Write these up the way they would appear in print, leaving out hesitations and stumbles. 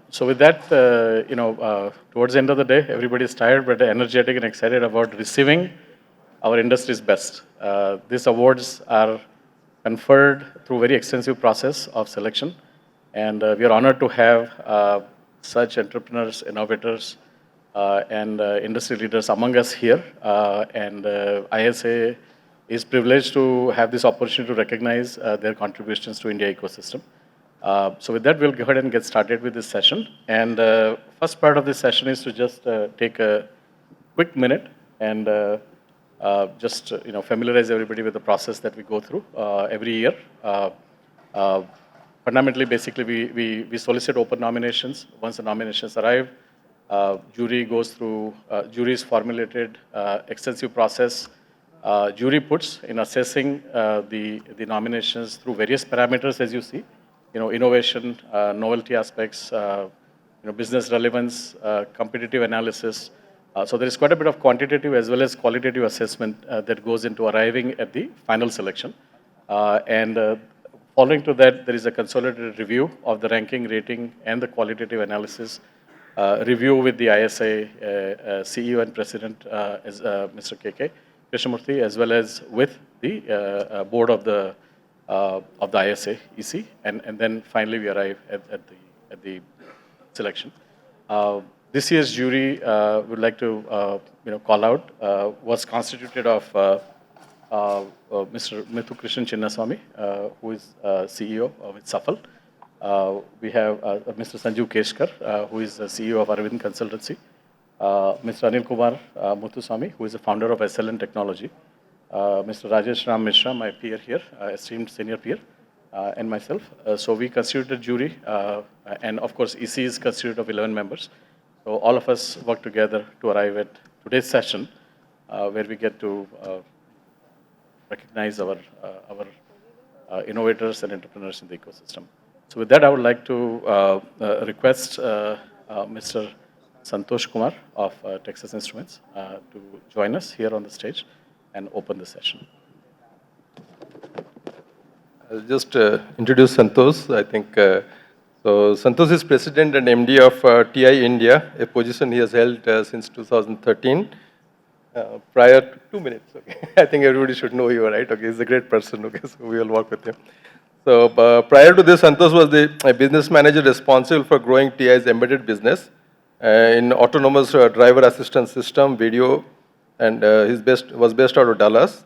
So with that, towards the end of the day, everybody's tired but energetic and excited about receiving our industry's best. These awards are conferred through very extensive process of selection, and we are honored to have such entrepreneurs, innovators, and industry leaders among us here. And ISA is privileged to have this opportunity to recognize their contributions to India ecosystem. So with that, we'll go ahead and get started with this session. And first part of this session is to just take a quick minute and just familiarize everybody with the process that we go through every year. Fundamentally, basically, we solicit open nominations. Once the nominations arrive, jury goes through, jury is formulated, extensive process. Jury puts in assessing the nominations through various parameters, as you see. Innovation, novelty aspects, business relevance, competitive analysis. So there is quite a bit of quantitative as well as qualitative assessment that goes into arriving at the final selection. And following to that, there is a consolidated review of the ranking, rating, and the qualitative analysis. Review with the ISA CEO and President, Mr. K.K. Krishnamurthy, as well as with the board of the ISA EC, and then finally we arrive at the selection. This year's jury would like to call out was constituted of Mr. Mithu Krishnan Chinnaswamy, who is CEO with Safal. We have Mr. Sanjeev Keshkar, who is the CEO of Arvind Consultancy. Mr. Anil Kumar Muthuswamy, who is the founder of SLN Technology. Mr. Rajesh Ram Mishra, my peer here, esteemed senior peer, and myself. So we constituted a jury, and of course EC is constituted of 11 members. So all of us work together to arrive at today's session, where we get to recognize our innovators and entrepreneurs in the ecosystem. So with that, I would like to request Mr. Santosh Kumar of Texas Instruments to join us here on the stage and open the session. I'll just introduce Santosh. I think so. Santosh is President and MD of TI India, a position he has held since 2013. Prior to 2 minutes, okay. I think everybody should know you, right? Okay, he's a great person. Okay, so we will work with him. So prior to this, Santosh was the business manager responsible for growing TI's embedded business in autonomous driver assistance system, video, and was based out of Dallas.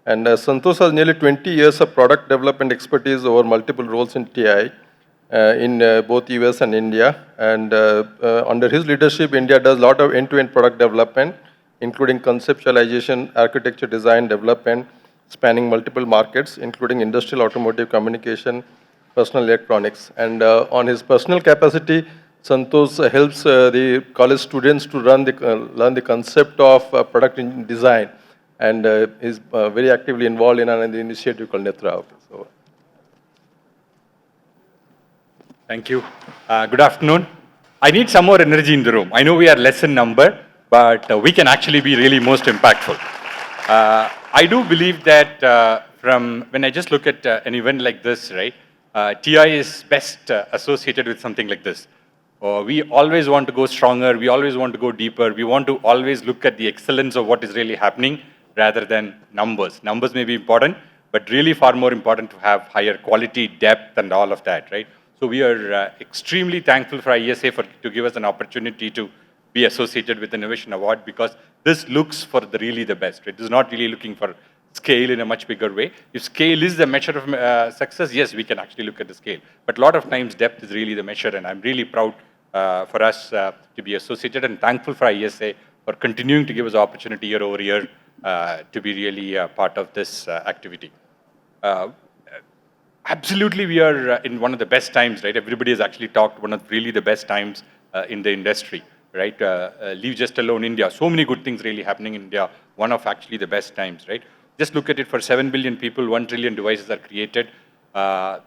And Santosh has nearly 20 years of product development expertise over multiple roles in TI in both US and India. And under his leadership, India does a lot of end-to-end product development, including conceptualization, architecture design, development, spanning multiple markets, including industrial, automotive, communication, personal electronics. And on his personal capacity, Santosh helps the college students to learn the concept of product design, and is very actively involved in an initiative called Netra. So. Thank you. Good afternoon. I need some more energy in the room. I know we are less in number, but we can actually be really most impactful. I do believe that from when I just look at an event like this, right, TI is best associated with something like this. We always want to go stronger, we always want to go deeper, we want to always look at the excellence of what is really happening rather than numbers. Numbers may be important, but really far more important to have higher quality, depth, and all of that, right? So we are extremely thankful for IESA to give us an opportunity to be associated with the Innovation Award, because this looks for really the best. It is not really looking for scale in a much bigger way. If scale is the measure of success, yes, we can actually look at the scale. But a lot of times depth is really the measure, and I'm really proud for us to be associated, and thankful for IESA for continuing to give us opportunity year over year to be really part of this activity. Absolutely, we are in one of the best times, right? Everybody has actually talked one of really the best times in the industry, right? Leave just alone India. So many good things really happening in India. One of actually the best times, right? Just look at it, for 7 billion people, 1 trillion devices are created.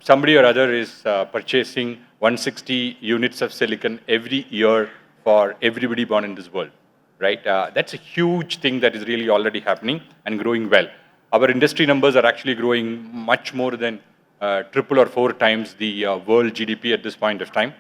Somebody or other is purchasing 160 units of silicon every year for everybody born in this world, right? That's a huge thing that is really already happening and growing well. Our industry numbers are actually growing much more than triple or 4 times the world GDP at this point of time.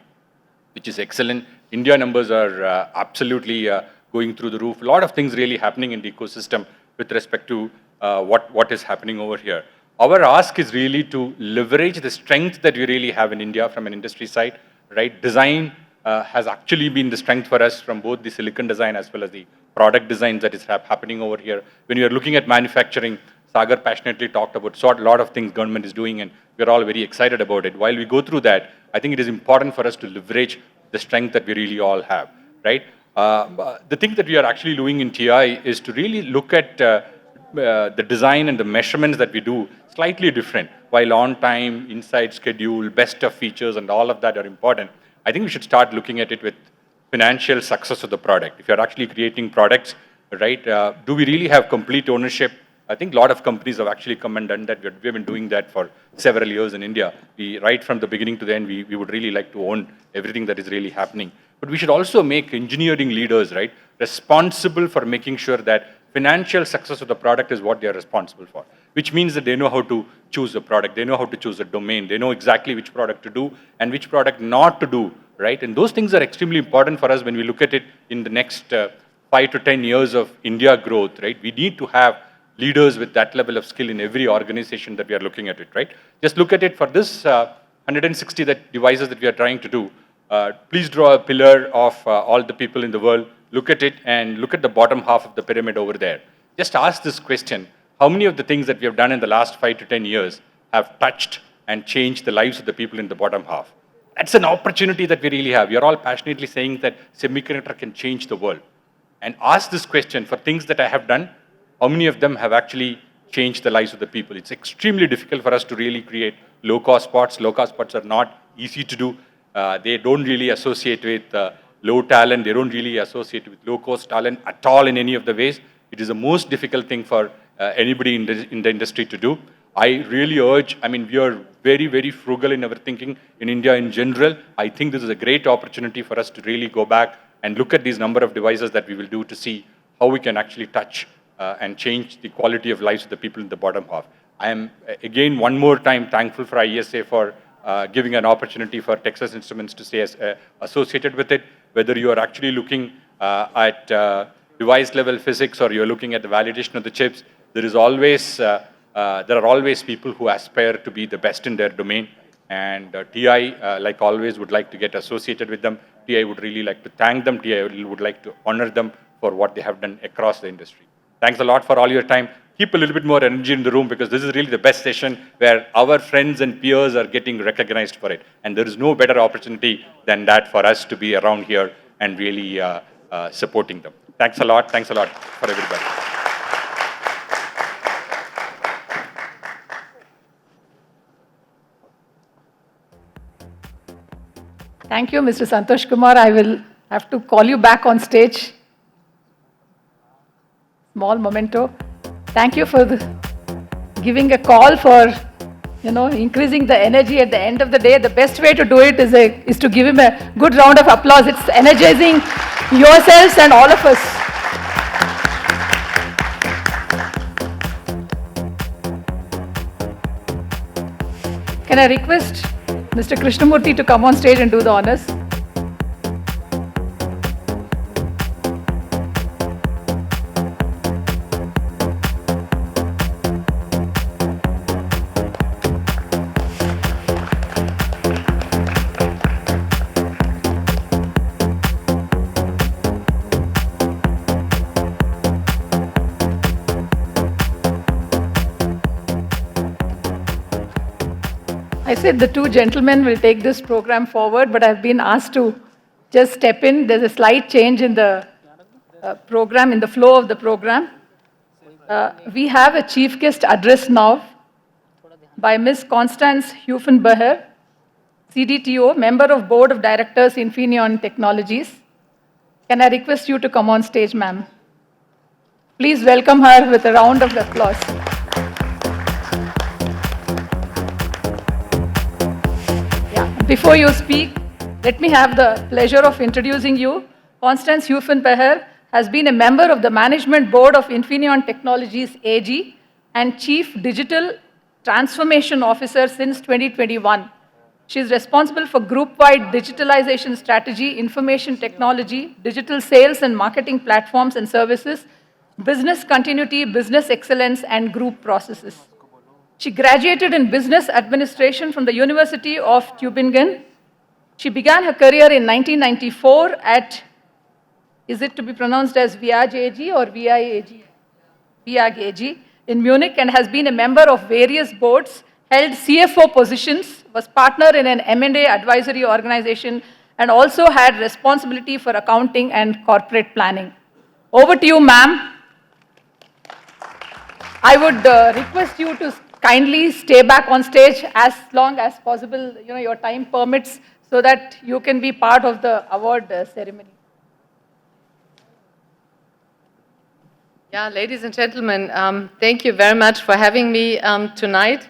which is excellent. India numbers are absolutely going through the roof. A lot of things really happening in the ecosystem with respect to what is happening over here. Our ask is really to leverage the strength that we really have in India from an industry side, right? Design has actually been the strength for us from both the silicon design as well as the product designs that is happening over here. When you are looking at manufacturing, Sagar passionately talked about a lot of things government is doing, and we're all very excited about it. While we go through that, I think it is important for us to leverage the strength that we really all have, right? The thing that we are actually doing in TI is to really look at the design and the measurements that we do slightly different. While on time, inside schedule, best of features, and all of that are important, I think we should start looking at it with financial success of the product. If you're actually creating products, right, do we really have complete ownership? I think a lot of companies have actually come and done that. We've been doing that for several years in India. Right from the beginning to the end, we would really like to own everything that is really happening. But we should also make engineering leaders, right, responsible for making sure that financial success of the product is what they are responsible for, which means that they know how to choose a product, they know how to choose a domain, they know exactly which product to do and which product not to do, right? And those things are extremely important for us when we look at it in the next 5 to 10 years of India growth, right? We need to have leaders with that level of skill in every organization that we are looking at it, right? Just look at it for this 160 devices that we are trying to do. Please draw a pillar of all the people in the world. Look at it and look at the bottom half of the pyramid over there. Just ask this question: how many of the things that we have done in the last 5 to 10 years have touched and changed the lives of the people in the bottom half? That's an opportunity that we really have. You're all passionately saying that semiconductor can change the world. And ask this question: for things that I have done, how many of them have actually changed the lives of the people? It's extremely difficult for us to really create low-cost spots. Low-cost spots are not easy to do. They don't really associate with low talent. They don't really associate with low-cost talent at all in any of the ways. It is the most difficult thing for anybody in the industry to do. I really urge, I mean, we are very, very frugal in our thinking in India in general. I think this is a great opportunity for us to really go back and look at these number of devices that we will do to see how we can actually touch and change the quality of lives of the people in the bottom half. I am, again, one more time thankful for IESA for giving an opportunity for Texas Instruments to stay associated with it. Whether you are actually looking at device level physics or you're looking at the validation of the chips, there are always people who aspire to be the best in their domain. And TI, like always, would like to get associated with them. TI would really like to thank them. TI would like to honor them for what they have done across the industry. Thanks a lot for all your time. Keep a little bit more energy in the room, because this is really the best session where our friends and peers are getting recognized for it. And there is no better opportunity than that for us to be around here and really supporting them. Thanks a lot. Thanks a lot for everybody. Thank you, Mr. Santosh Kumar. I will have to call you back on stage. Small memento. Thank you for giving a call for, increasing the energy at the end of the day. The best way to do it is to give him a good round of applause. It's energizing yourselves and all of us. Can I request Mr. Krishnamurthy to come on stage and do the honors? I said the two gentlemen will take this program forward, but I've been asked to just step in. There's a slight change in the program, in the flow of the program. We have a chief guest address now by Ms. Constance Huffenbeher, CDTO, member of Board of Directors, Infineon Technologies. Can I request you to come on stage, ma'am? Please welcome her with a round of applause. Before you speak, let me have the pleasure of introducing you. Constance Huffenbeher has been a member of the Management Board of Infineon Technologies AG and Chief Digital Transformation Officer since 2021. She is responsible for group-wide digitalization strategy, information technology, digital sales and marketing platforms and services, business continuity, business excellence, and group processes. She graduated in business administration from the University of Tübingen. She began her career in 1994 at, is it to be pronounced as VIAG AG or VIAG? VIAG AG in Munich, and has been a member of various boards, held CFO positions, was partner in an M&A advisory organization, and also had responsibility for accounting and corporate planning. Over to you, ma'am. I would request you to kindly stay back on stage as long as possible, your time permits, so that you can be part of the award ceremony. Yeah, ladies and gentlemen, thank you very much for having me tonight.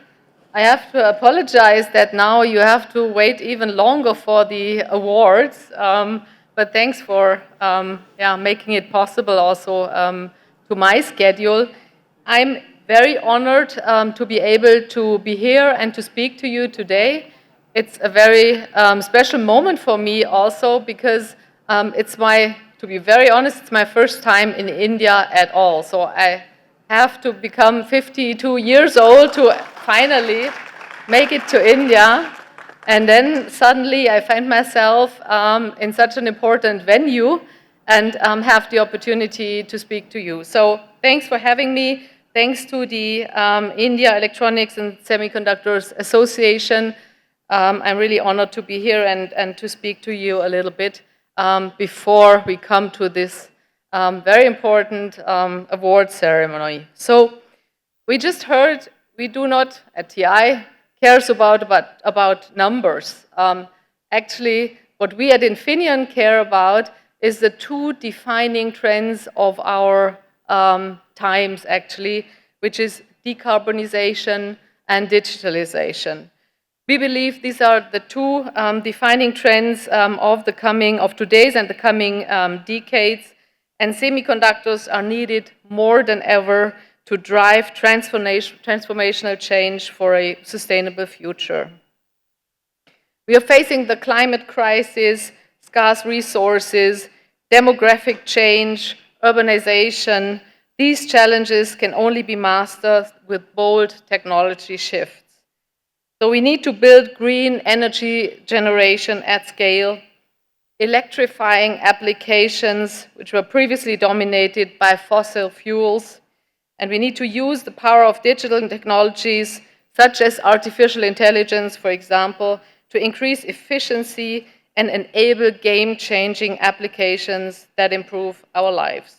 I have to apologize that now you have to wait even longer for the awards, but thanks for making it possible also to my schedule. I'm very honored to be able to be here and to speak to you today. It's a very special moment for me also because to be very honest, it's my first time in India at all. So I have to become 52 years old to finally make it to India. And then suddenly I find myself in such an important venue and have the opportunity to speak to you. So thanks for having me. Thanks to the India Electronics and Semiconductors Association. I'm really honored to be here and to speak to you a little bit before we come to this very important award ceremony. So we just heard we do not, at TI, cares about numbers. Actually, what we at Infineon care about is the two defining trends of our times, actually, which is decarbonization and digitalization. We believe these are the two defining trends of today's and the coming decades, and semiconductors are needed more than ever to drive transformational change for a sustainable future. We are facing the climate crisis, scarce resources, demographic change, urbanization. These challenges can only be mastered with bold technology shifts. So we need to build green energy generation at scale, electrifying applications which were previously dominated by fossil fuels, and we need to use the power of digital technologies such as artificial intelligence, for example, to increase efficiency and enable game-changing applications that improve our lives.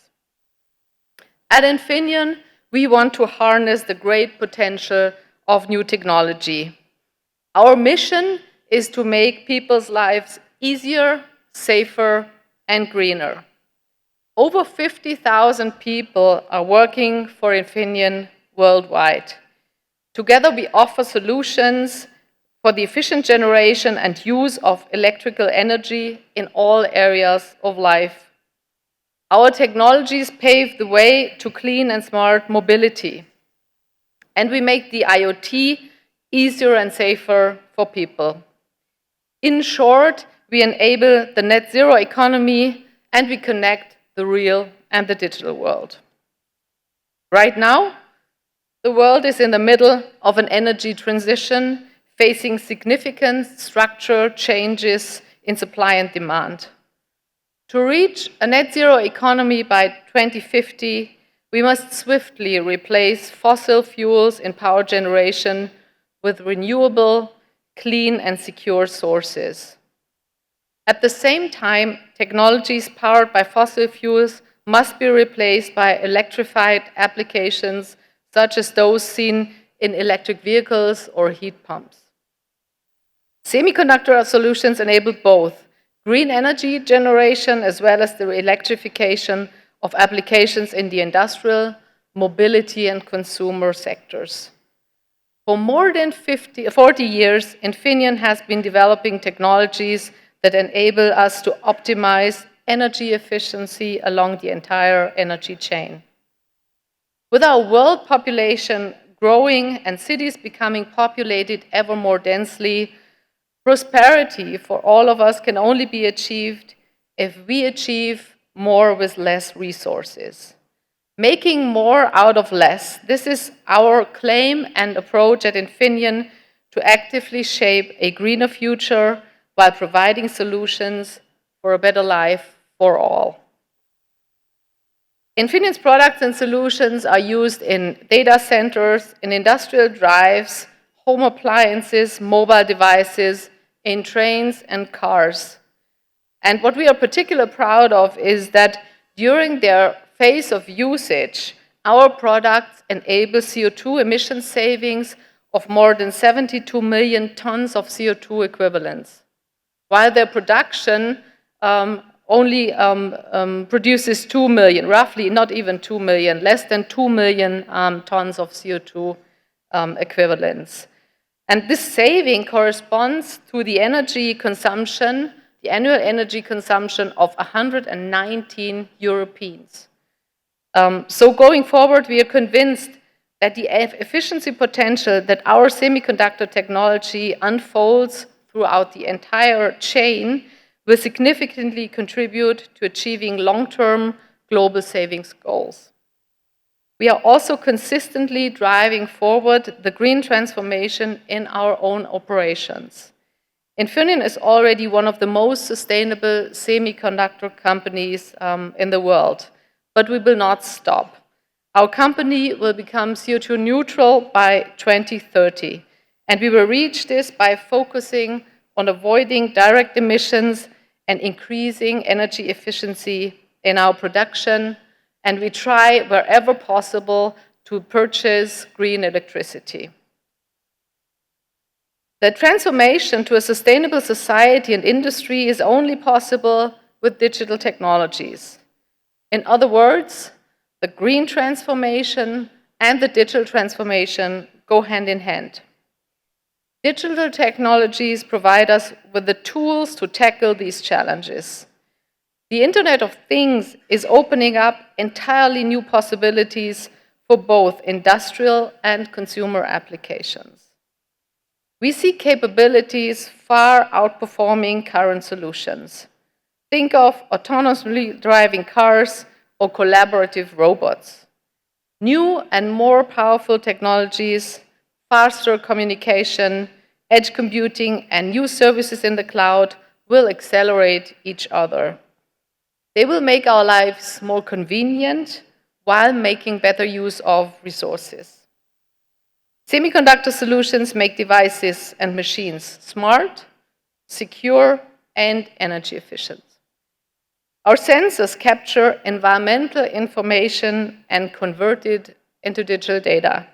At Infineon, we want to harness the great potential of new technology. Our mission is to make people's lives easier, safer, and greener. Over 50,000 people are working for Infineon worldwide. Together, we offer solutions for the efficient generation and use of electrical energy in all areas of life. Our technologies pave the way to clean and smart mobility, and we make the IoT easier and safer for people. In short, we enable the net zero economy and we connect the real and the digital world. Right now, the world is in the middle of an energy transition, facing significant structural changes in supply and demand. To reach a net zero economy by 2050, we must swiftly replace fossil fuels in power generation with renewable, clean, and secure sources. At the same time, technologies powered by fossil fuels must be replaced by electrified applications such as those seen in electric vehicles or heat pumps. Semiconductor solutions enable both green energy generation as well as the electrification of applications in the industrial, mobility, and consumer sectors. For more than 40 years, Infineon has been developing technologies that enable us to optimize energy efficiency along the entire energy chain. With our world population growing and cities becoming populated ever more densely, Prosperity for all of us can only be achieved if we achieve more with less resources. Making more out of less, this is our claim and approach at Infineon to actively shape a greener future while providing solutions for a better life for all. Infineon's products and solutions are used in data centers, in industrial drives, home appliances, mobile devices, in trains and cars. And what we are particularly proud of is that during their phase of usage, our products enable CO2 emission savings of more than 72 million tons of CO2 equivalents, while their production only produces 2 million, roughly not even 2 million, less than 2 million tons of CO2 equivalents. And this saving corresponds to the energy consumption, the annual energy consumption of 119 Europeans. So going forward, we are convinced that the efficiency potential that our semiconductor technology unfolds throughout the entire chain will significantly contribute to achieving long-term global savings goals. We are also consistently driving forward the green transformation in our own operations. Infineon is already one of the most sustainable semiconductor companies in the world, but we will not stop. Our company will become CO2 neutral by 2030, and we will reach this by focusing on avoiding direct emissions and increasing energy efficiency in our production, and we try wherever possible to purchase green electricity. The transformation to a sustainable society and industry is only possible with digital technologies. In other words, the green transformation and the digital transformation go hand in hand. Digital technologies provide us with the tools to tackle these challenges. The Internet of Things is opening up entirely new possibilities for both industrial and consumer applications. We see capabilities far outperforming current solutions. Think of autonomously driving cars or collaborative robots. New and more powerful technologies, faster communication, edge computing, and new services in the cloud will accelerate each other. They will make our lives more convenient while making better use of resources. Semiconductor solutions make devices and machines smart, secure, and energy efficient. Our sensors capture environmental information and convert it into digital data.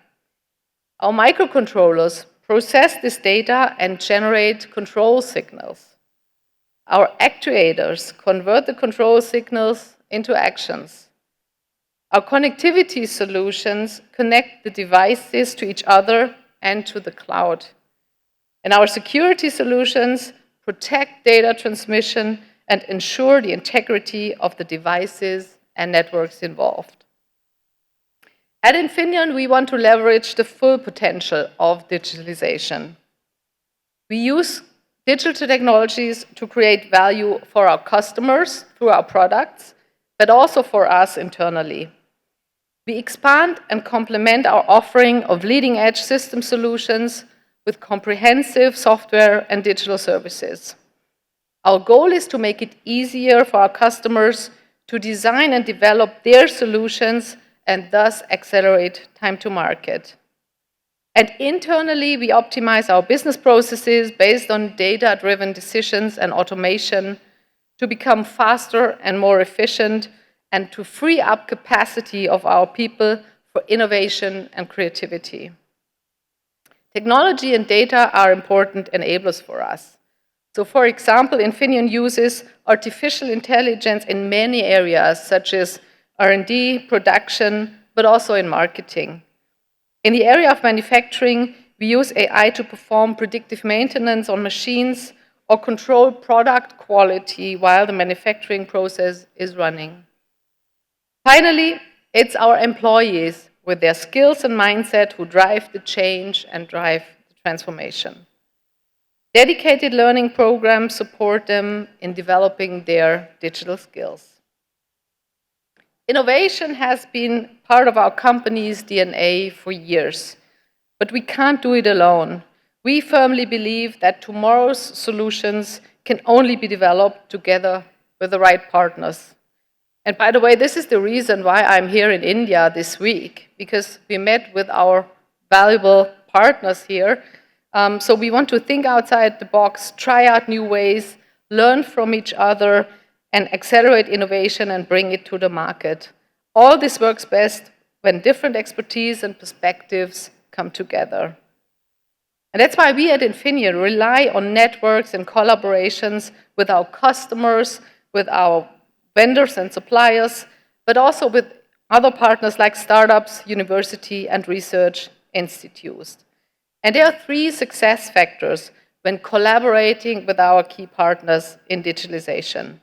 Our microcontrollers process this data and generate control signals. Our actuators convert the control signals into actions. Our connectivity solutions connect the devices to each other and to the cloud. And our security solutions protect data transmission and ensure the integrity of the devices and networks involved. At Infineon, we want to leverage the full potential of digitalization. We use digital technologies to create value for our customers through our products, but also for us internally. We expand and complement our offering of leading-edge system solutions with comprehensive software and digital services. Our goal is to make it easier for our customers to design and develop their solutions and thus accelerate time to market. And internally, we optimize our business processes based on data-driven decisions and automation to become faster and more efficient and to free up capacity of our people for innovation and creativity. Technology and data are important enablers for us. So, for example, Infineon uses artificial intelligence in many areas, such as R&D, production, but also in marketing. In the area of manufacturing, we use AI to perform predictive maintenance on machines or control product quality while the manufacturing process is running. Finally, it's our employees with their skills and mindset who drive the change and drive the transformation. Dedicated learning programs support them in developing their digital skills. Innovation has been part of our company's DNA for years, but we can't do it alone. We firmly believe that tomorrow's solutions can only be developed together with the right partners. And by the way, this is the reason why I'm here in India this week, because we met with our valuable partners here. So we want to think outside the box, try out new ways, learn from each other, and accelerate innovation and bring it to the market. All this works best when different expertise and perspectives come together. And that's why we at Infineon rely on networks and collaborations with our customers, with our vendors and suppliers, but also with other partners like startups, university, and research institutes. And there are three success factors when collaborating with our key partners in digitalization.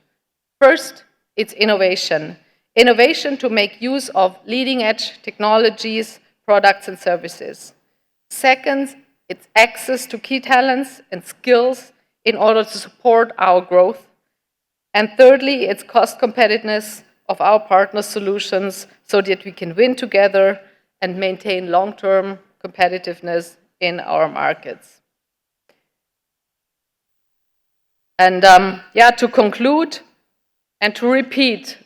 First, it's innovation. Innovation to make use of leading-edge technologies, products, and services. Second, it's access to key talents and skills in order to support our growth. And thirdly, it's cost competitiveness of our partner solutions so that we can win together and maintain long-term competitiveness in our markets. And to conclude and to repeat,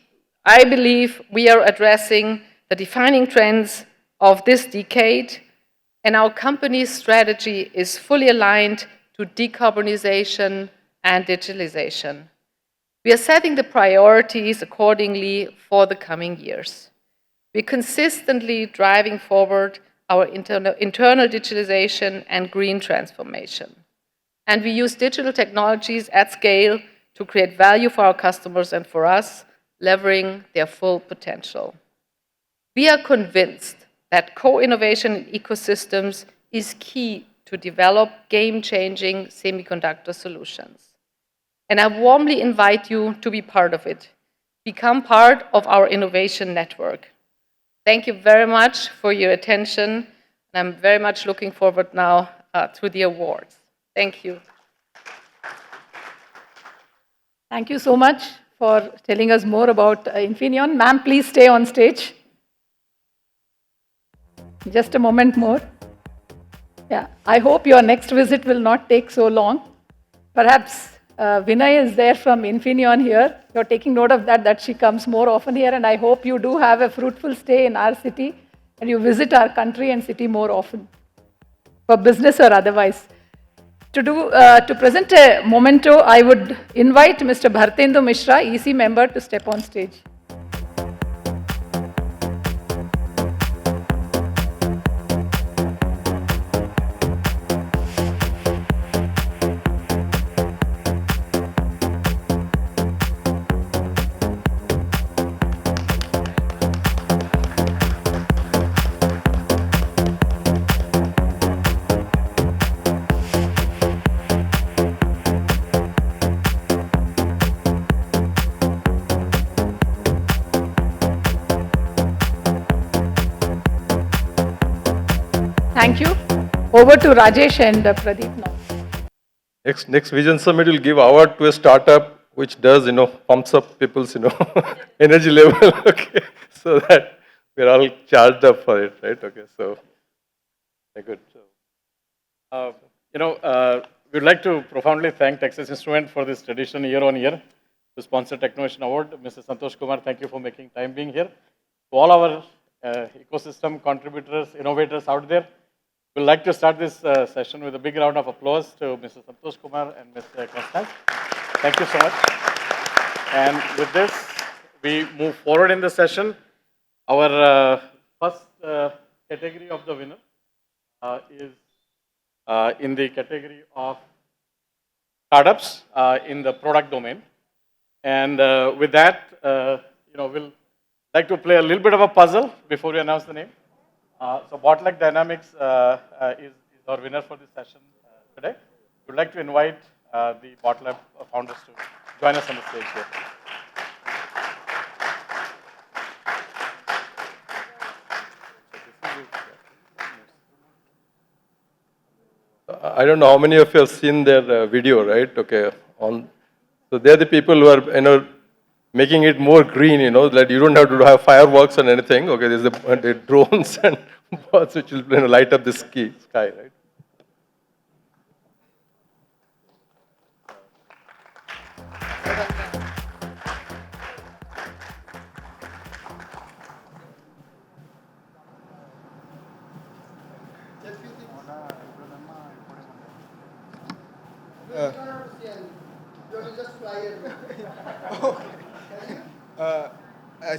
I believe we are addressing the defining trends of this decade, and our company's strategy is fully aligned to decarbonization and digitalization. We are setting the priorities accordingly for the coming years. We're consistently driving forward our internal digitalization and green transformation. And we use digital technologies at scale to create value for our customers and for us, leveraging their full potential. We are convinced that co-innovation in ecosystems is key to develop game-changing semiconductor solutions. And I warmly invite you to be part of it. Become part of our innovation network. Thank you very much for your attention. And I'm very much looking forward now to the awards. Thank you. Thank you so much for telling us more about Infineon. Ma'am, please stay on stage. Just a moment more. Yeah, I hope your next visit will not take so long. Perhaps Vinay is there from Infineon here. You're taking note of that she comes more often here, and I hope you do have a fruitful stay in our city and you visit our country and city more often, for business or otherwise. To present a memento, I would invite Mr. Bhartendu Mishra, EC member, to step on stage. Thank you. Over to Rajesh and Pradeep now. Next Vision Summit will give award to a startup which does, pumps up people's, energy level, okay, so that we're all charged up for it, right? Okay, so, very good. We'd like to profoundly thank Texas Instruments for this tradition year on year to sponsor Technovation Award. Mr. Santosh Kumar, thank you for making time being here. To all our ecosystem contributors, innovators out there, we'd like to start this session with a big round of applause to Mr. Santosh Kumar and Mr. Constance. Thank you so much. And with this, we move forward in the session. Our first category of the winner is in the category of startups in the product domain. And with that, we'll like to play a little bit of a puzzle before we announce the name. So Bottleneck Dynamics is our winner for this session today. We'd like to invite the Bottleneck founders to join us on the stage here. I don't know how many of you have seen their video, right? Okay. So they're the people who are, making it more green, that you don't have to have fireworks and anything. Okay, there's the drones and birds which will light up the sky, right?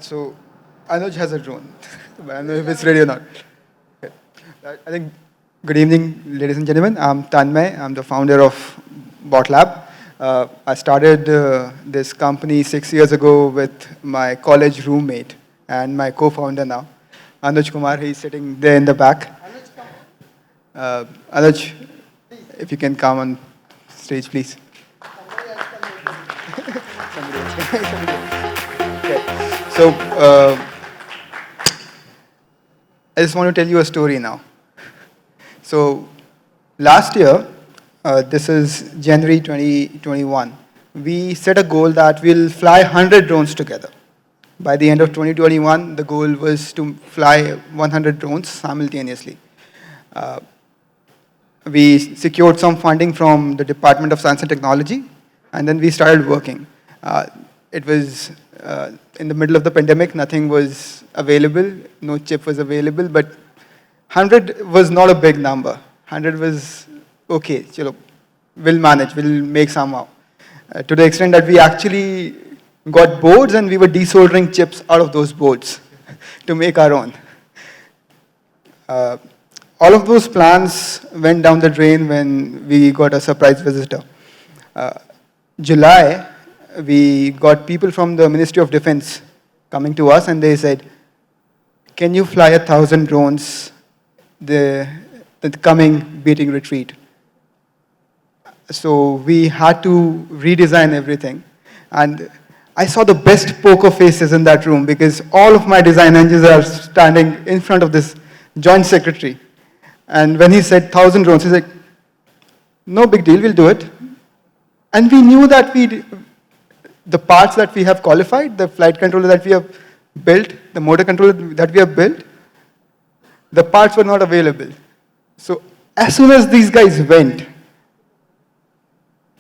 So Anuj has a drone. But I don't know if it's ready or not. Okay. I think, good evening, ladies and gentlemen. I'm Tanmay. I'm the founder of BotLab. I started this company 6 years ago with my college roommate and my co-founder now, Anuj Kumar. He's sitting there in the back. Anuj, if you can come on stage, please. So, I just want to tell you a story now. So, last year, this is January 2021, we set a goal that we'll fly 100 drones together. By the end of 2021, the goal was to fly 100 drones simultaneously. We secured some funding from the Department of Science and Technology, and then we started working. It was in the middle of the pandemic, nothing was available, no chip was available, but 100 was not a big number. 100 was okay, chalo, we'll manage, we'll make somehow. To the extent that we actually got boards and we were desoldering chips out of those boards to make our own. All of those plans went down the drain when we got a surprise visitor. July, we got people from the Ministry of Defense coming to us and they said, can you fly 1,000 drones the coming beating retreat? So we had to redesign everything. And I saw the best poker faces in that room because all of my design engineers are standing in front of this joint secretary. And when he said 1,000 drones, he's like, no big deal, we'll do it. And we knew that the parts that we have qualified, the flight controller that we have built, the motor controller that we have built, the parts were not available. So as soon as these guys went,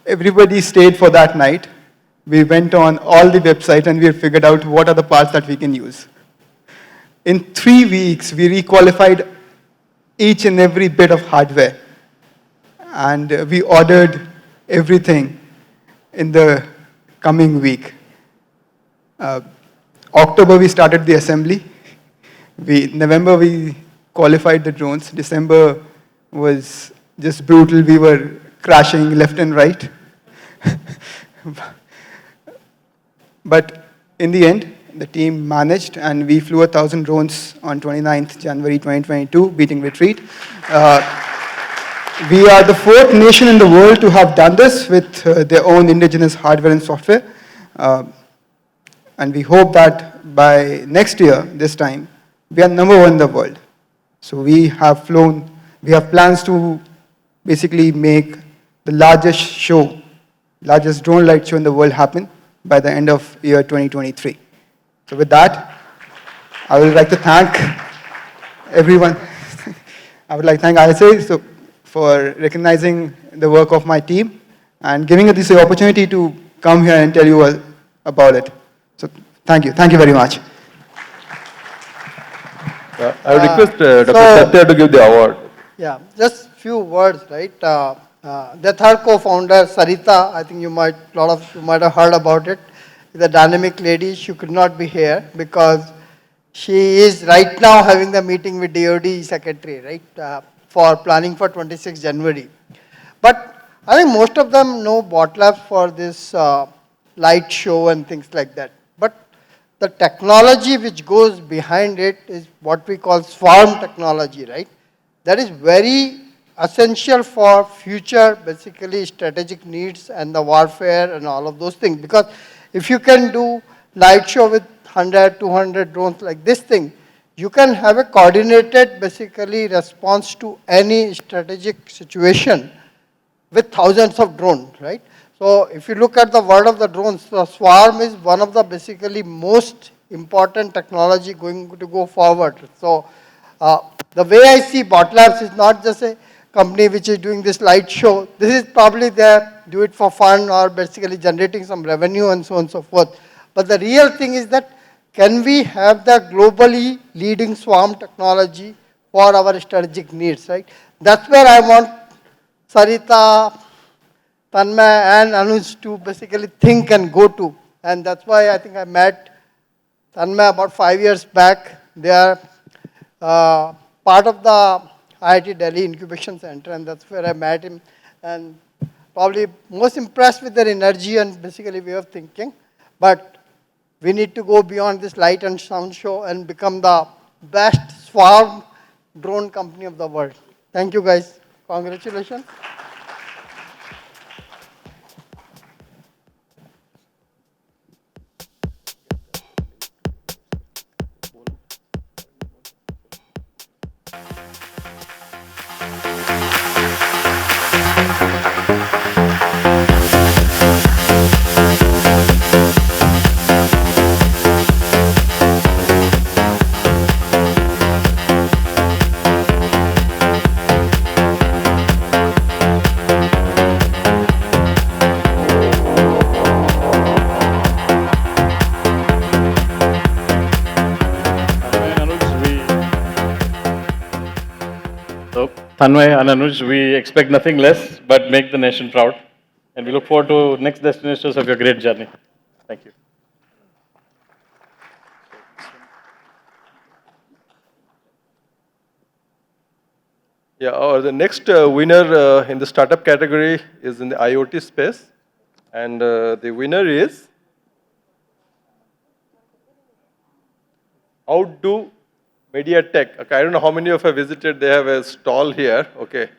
everybody stayed for that night. We went on all the websites and we figured out what are the parts that we can use. In 3 weeks, we requalified each and every bit of hardware. And we ordered everything in the coming week. October, we started the assembly. November, we qualified the drones. December was just brutal. We were crashing left and right. But in the end, the team managed and we flew 1,000 drones on 29th January 2022, beating retreat. We are the 4th nation in the world to have done this with their own indigenous hardware and software. And we hope that by next year, this time, we are #1 in the world. So we have plans to basically make the largest drone light show in the world happen by the end of year 2023. So with that, I would like to thank everyone. I would like to thank IESA for recognizing the work of my team and giving us this opportunity to come here and tell you about it. So thank you. Thank you very much. I would request Dr. Satya to give the award. Yeah, just few words, right? The third co-founder, Sarita, I think a lot of you might have heard about it. Is a dynamic lady. She could not be here because she is right now having the meeting with DoD Secretary, right, for planning for 26 January. But I think most of them know BotLab for this light show and things like that. But the technology which goes behind it is what we call swarm technology, right? That is very essential for future, basically, strategic needs and the warfare and all of those things. Because if you can do light show with 100, 200 drones like this thing, you can have a coordinated, basically, response to any strategic situation with thousands of drones, right? So if you look at the world of the drones, the swarm is one of the basically most important technology going to go forward. So the way I see Bot Labs is not just a company which is doing this light show. This is probably they do it for fun or basically generating some revenue and so on and so forth. But the real thing is that can we have the globally leading swarm technology for our strategic needs, right? That's where I want Sarita, Tanmay and Anuj to basically think and go to. And that's why I think I met Tanmay about 5 years back. They are part of the IIT Delhi Incubation Center, and that's where I met him. And probably most impressed with their energy and basically way of thinking. But we need to go beyond this light and sound show and become the best swarm drone company of the world. Thank you guys. Congratulations. So, Tanmay and Anuj, we expect nothing less but make the nation proud. And we look forward to next destinations of your great journey. Thank you. Yeah, or the next winner in the startup category is in the IoT space. And the winner is Outdo MediaTek. Okay, I don't know how many of you have visited. They have a stall here. Okay,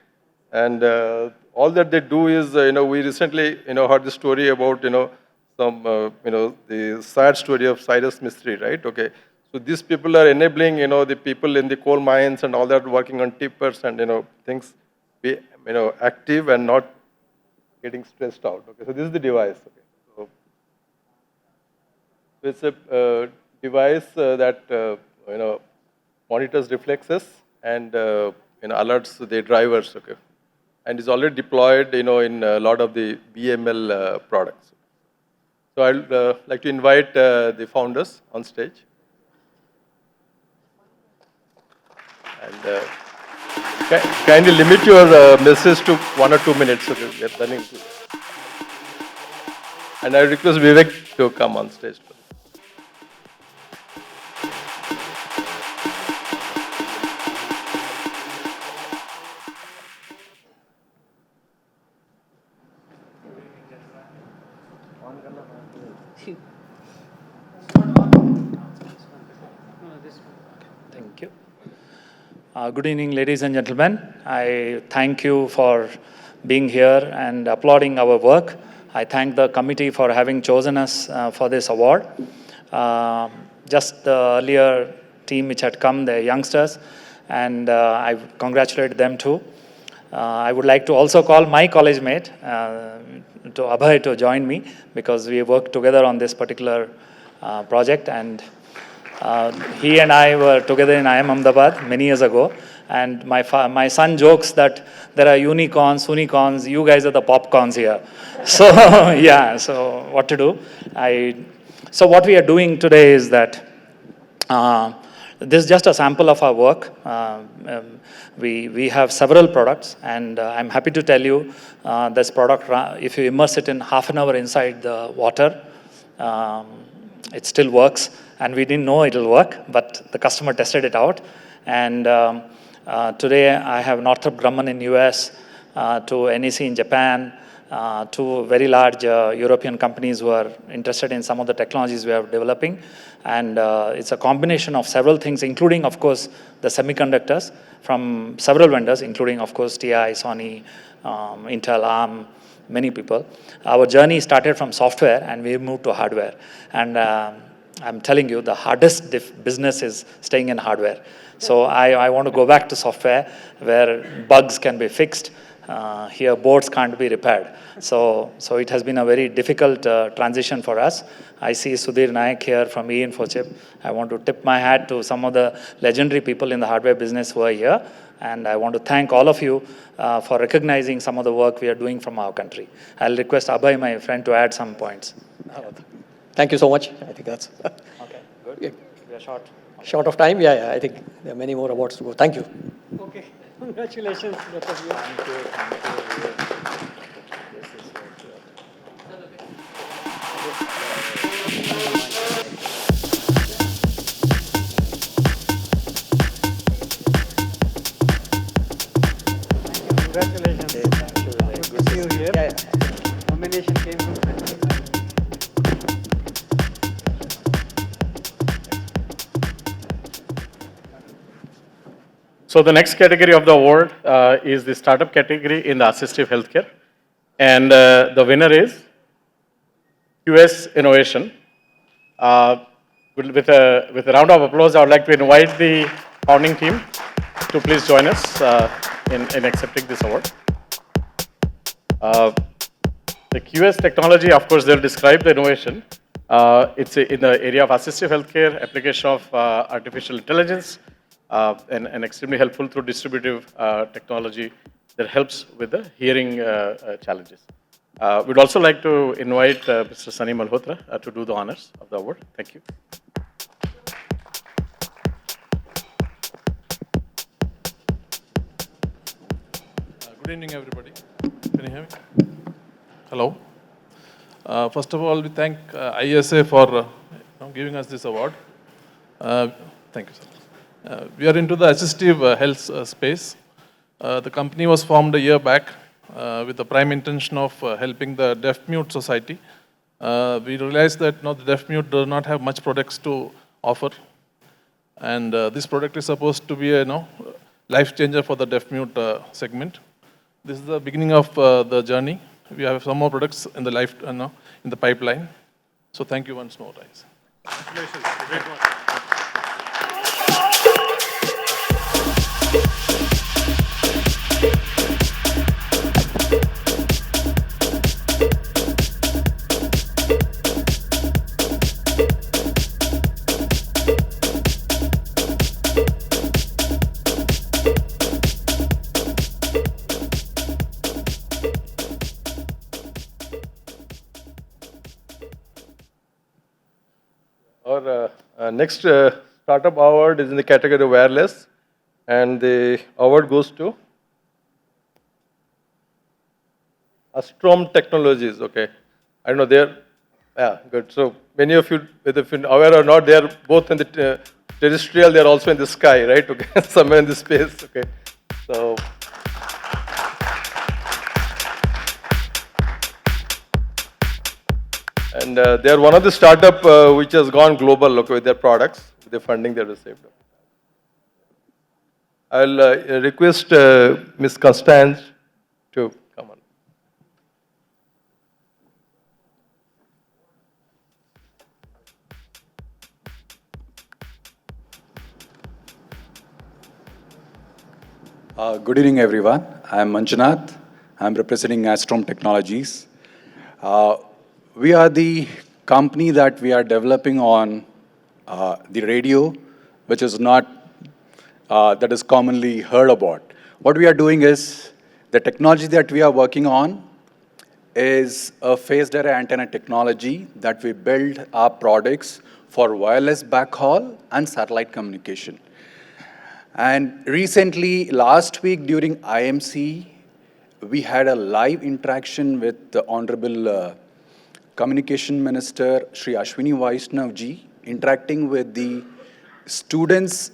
and all that they do is, we recently, heard the story about, some, the sad story of Cyrus Mistry, right? Okay, so these people are enabling, the people in the coal mines and all that working on tippers and, things be, active and not getting stressed out. Okay, so this is the device. Okay, so it's a device that monitors reflexes and alerts the drivers. Okay, and is already deployed in a lot of the BML products. So I'd like to invite the founders on stage. And kindly limit your message to 1 or 2 minutes. Okay, we are running. And I request Vivek to come on stage. Thank you. Good evening, ladies and gentlemen. I thank you for being here and applauding our work. I thank the committee for having chosen us for this award. Just the earlier team which had come, the youngsters, and I congratulate them too. I would like to also call my college mate, to Abhay, to join me because we worked together on this particular project, and he and I were together in IIM Ahmedabad many years ago, and my son jokes that there are unicorns, you guys are the popcorns here. So yeah, so what to do? So what we are doing today is that this is just a sample of our work. We have several products, and I'm happy to tell you this product, if you immerse it in half an hour inside the water, it still works. And we didn't know it'll work, but the customer tested it out. And today I have Northrop Grumman in US, to NEC in Japan, to very large European companies who are interested in some of the technologies we are developing. And it's a combination of several things, including, of course, the semiconductors from several vendors, including, of course, TI, Sony, Intel, ARM, many people. Our journey started from software, and we moved to hardware. And I'm telling you, the hardest business is staying in hardware. So I want to go back to software where bugs can be fixed, Here, boards can't be repaired. So it has been a very difficult transition for us. I see Sudhir Naik here from eInfochip. I want to tip my hat to some of the legendary people in the hardware business who are here. And I want to thank all of you for recognizing some of the work we are doing from our country. I'll request Abhay, my friend, to add some points. Thank you so much. I think that's Okay, good. We are short. short of time. Yeah, I think there are many more awards to go. Thank you. Okay, congratulations, both of you. Thank you. This is Congratulations. Good to see you here. Yeah, yeah. Nomination came from Central. So the next category of the award is the startup category in the assistive healthcare. And the winner is QS Innovation. With a round of applause, I would like to invite the founding team to please join us in accepting this award. The QS technology, of course, they'll describe the innovation. It's in the area of assistive healthcare, application of artificial intelligence, and extremely helpful through distributive technology that helps with the hearing challenges. We'd also like to invite Mr. Sunny Malhotra to do the honors of the award. Thank you. Good evening, everybody. Can you hear me? Hello. First of all, we thank IESA for giving us this award. Thank you, sir. We are into the assistive health space. The company was formed a year back with the prime intention of helping the deaf-mute society. We realized that the deaf-mute do not have much products to offer. And this product is supposed to be a life changer for the deaf-mute segment. This is the beginning of the journey. We have some more products in the in the pipeline. So thank you once more, guys. Congratulations. Great one. Our next startup award is in the category of wireless, and the award goes to Astrom Technologies. Okay, I don't know they're good. So many of you, whether you're aware or not, they are both in the terrestrial. They are also in the sky, right? Okay, somewhere in the space. Okay, so. And they are one of the startup which has gone global with their products, with the funding they received. I'll request Ms. Constance to come on. Good evening, everyone. I'm Manjunath. I'm representing Astrom Technologies. We are the company that we are developing on the radio, which is not, that is commonly heard about. What we are doing is, the technology that we are working on is a phased array antenna technology that we build our products for wireless backhaul and satellite communication. And recently, last week during IMC, we had a live interaction with the Honorable Communication Minister, Shri Ashwini Vaishnav ji, interacting with the students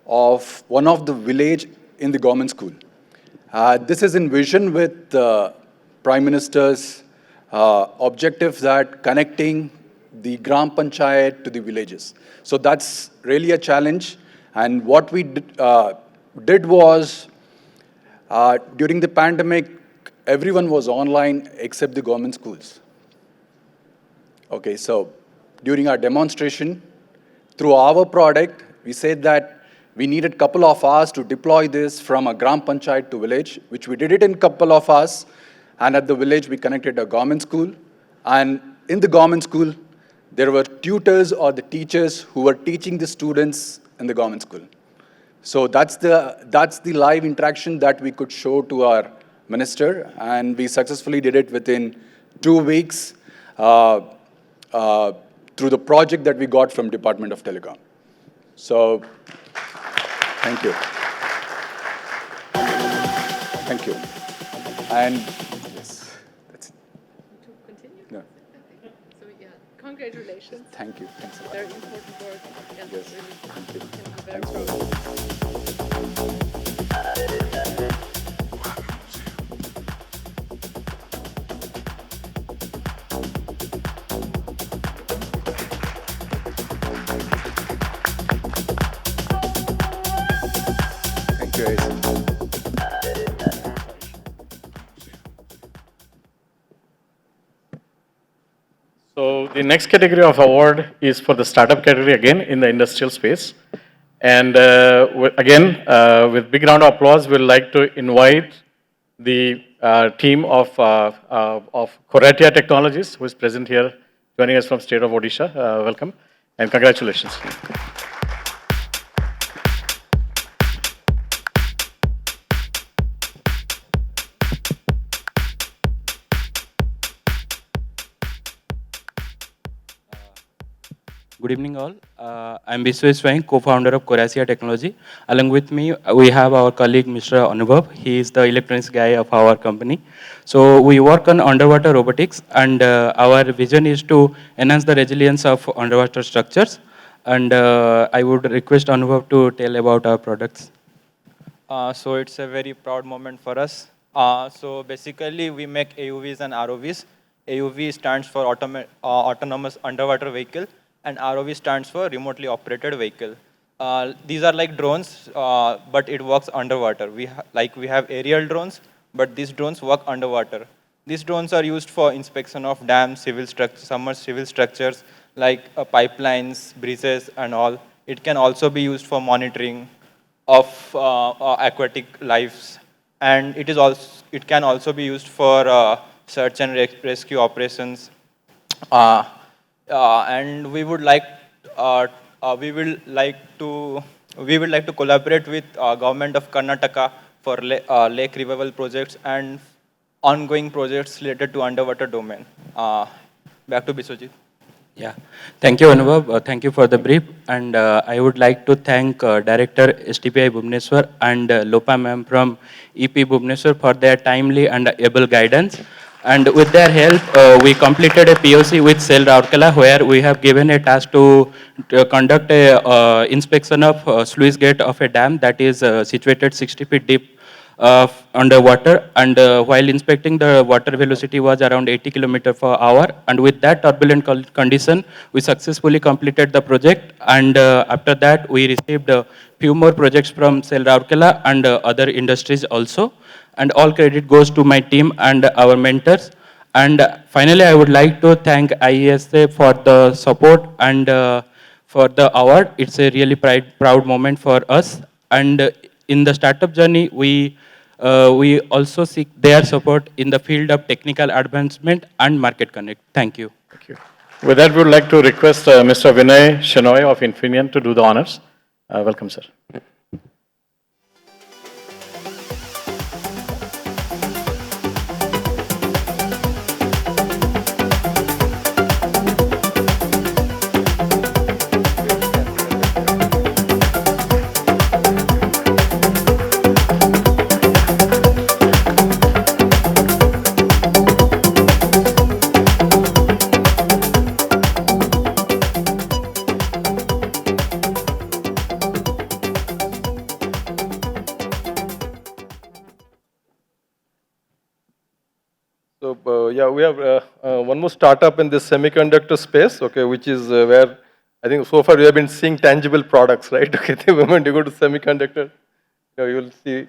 of one of the village in the government school. This is in vision with the Prime Minister's objective that connecting the Gram Panchayat to the villages. So that's really a challenge. And what we did was, during the pandemic, everyone was online except the government schools. Okay, so during our demonstration, through our product, we said that We needed a couple of hours to deploy this from a Gram Panchayat to village, which we did it in a couple of hours. And at the village, we connected a government school. And in the government school, there were tutors or the teachers who were teaching the students in the government school. So that's the live interaction that we could show to our minister, and we successfully did it within 2 weeks through the project that we got from Department of Telecom. So, thank you. Thank you. And yes, that's it. To continue? No, So, yeah, congratulations. thank you. Thanks a lot. Very important work. Yeah, Yes. really. Thank you. Can be very Thanks for proud. Thank you, guys. So the next category of award is for the startup category again in the industrial space. And with big round of applause, we'd like to invite the team of Coratia Technologies, who is present here, joining us from state of Odisha. Welcome and congratulations. Good evening, all. I'm Bisweswain, co-founder of Corasia Technology. Along with me, we have our colleague, Mr. Anubhav. He is the electronics guy of our company. So we work on underwater robotics, and our vision is to enhance the resilience of underwater structures. And I would request Anubhav to tell about our products. So it's a very proud moment for us. So basically, we make AUVs and ROVs. AUV stands for autonomous underwater vehicle, and ROV stands for remotely operated vehicle. These are like drones, but it works underwater. We have aerial drones, but these drones work underwater. These drones are used for inspection of dams, submerged civil structures like pipelines, bridges, and all. It can also be used for monitoring of aquatic lives, and it can also be used for search and rescue operations. And we would like to collaborate with government of Karnataka for lake revival projects and ongoing projects related to underwater domain. Back to Biswajit. Yeah, thank you, Anubhav. Thank you for the brief. And I would like to thank Director STPI Bhubaneswar and Lopa ma'am from EP Bhubaneswar for their timely and able guidance. And with their help, we completed a POC with Cell Rourkela, where we have given a task to conduct a inspection of sluice gate of a dam that is situated 60 feet deep underwater, and while inspecting, the water velocity was around 80 km per hour, and with that turbulent condition, we successfully completed the project, and after that, we received a few more projects from Cell Rourkela and other industries also, and all credit goes to my team and our mentors. And finally, I would like to thank IESA for the support and for the award. It's a really proud moment for us, and in the startup journey, we also seek their support in the field of technical advancement and market connect. Thank you. Thank you. With that, we would like to request Mr. Vinay Shenoy of Infineon to do the honors. Welcome, sir. So yeah, we have one more startup in this semiconductor space, okay, which is where I think so far we have been seeing tangible products, right? Okay, the moment you go to semiconductor, you will see,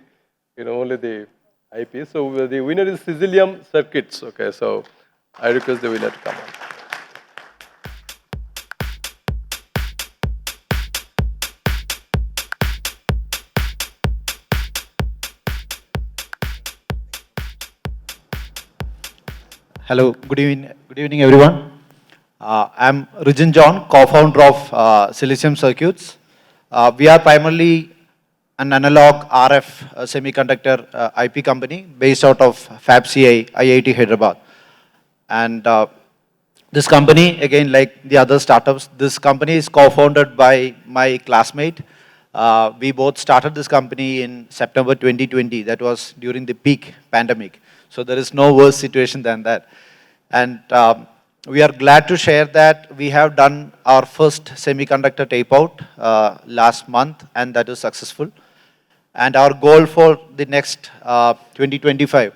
only the IP. So the winner is Cesium Circuits, okay. So I request the winner to come on. Hello, good evening everyone. I'm Rijin John, co-founder of Silicium Circuits. We are primarily an analog RF semiconductor IP company based out of FabCI, IIT Hyderabad. And this company, again, like the other startups, this company is co-founded by my classmate. We both started this company in September 2020. That was during the peak pandemic. So there is no worse situation than that. And we are glad to share that we have done our first semiconductor tape out last month, and that is successful. And our goal for the next 2025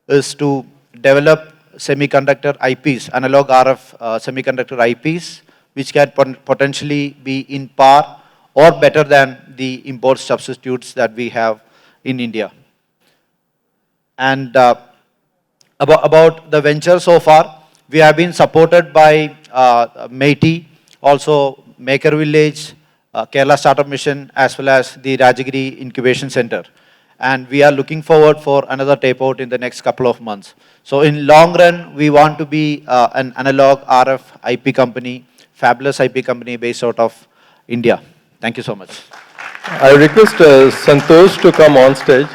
is to develop semiconductor IPs, analog RF semiconductor IPs, which can potentially be in par or better than the import substitutes that we have in India. And about the venture so far, we have been supported by MEITI, also Maker Village, Kerala Startup Mission, as well as the Rajagiri Incubation Center. And we are looking forward for another tape out in the next couple of months. So in long run, we want to be an analog RF IP company, fabulous IP company based out of India. Thank you so much. I request Santosh to come on stage.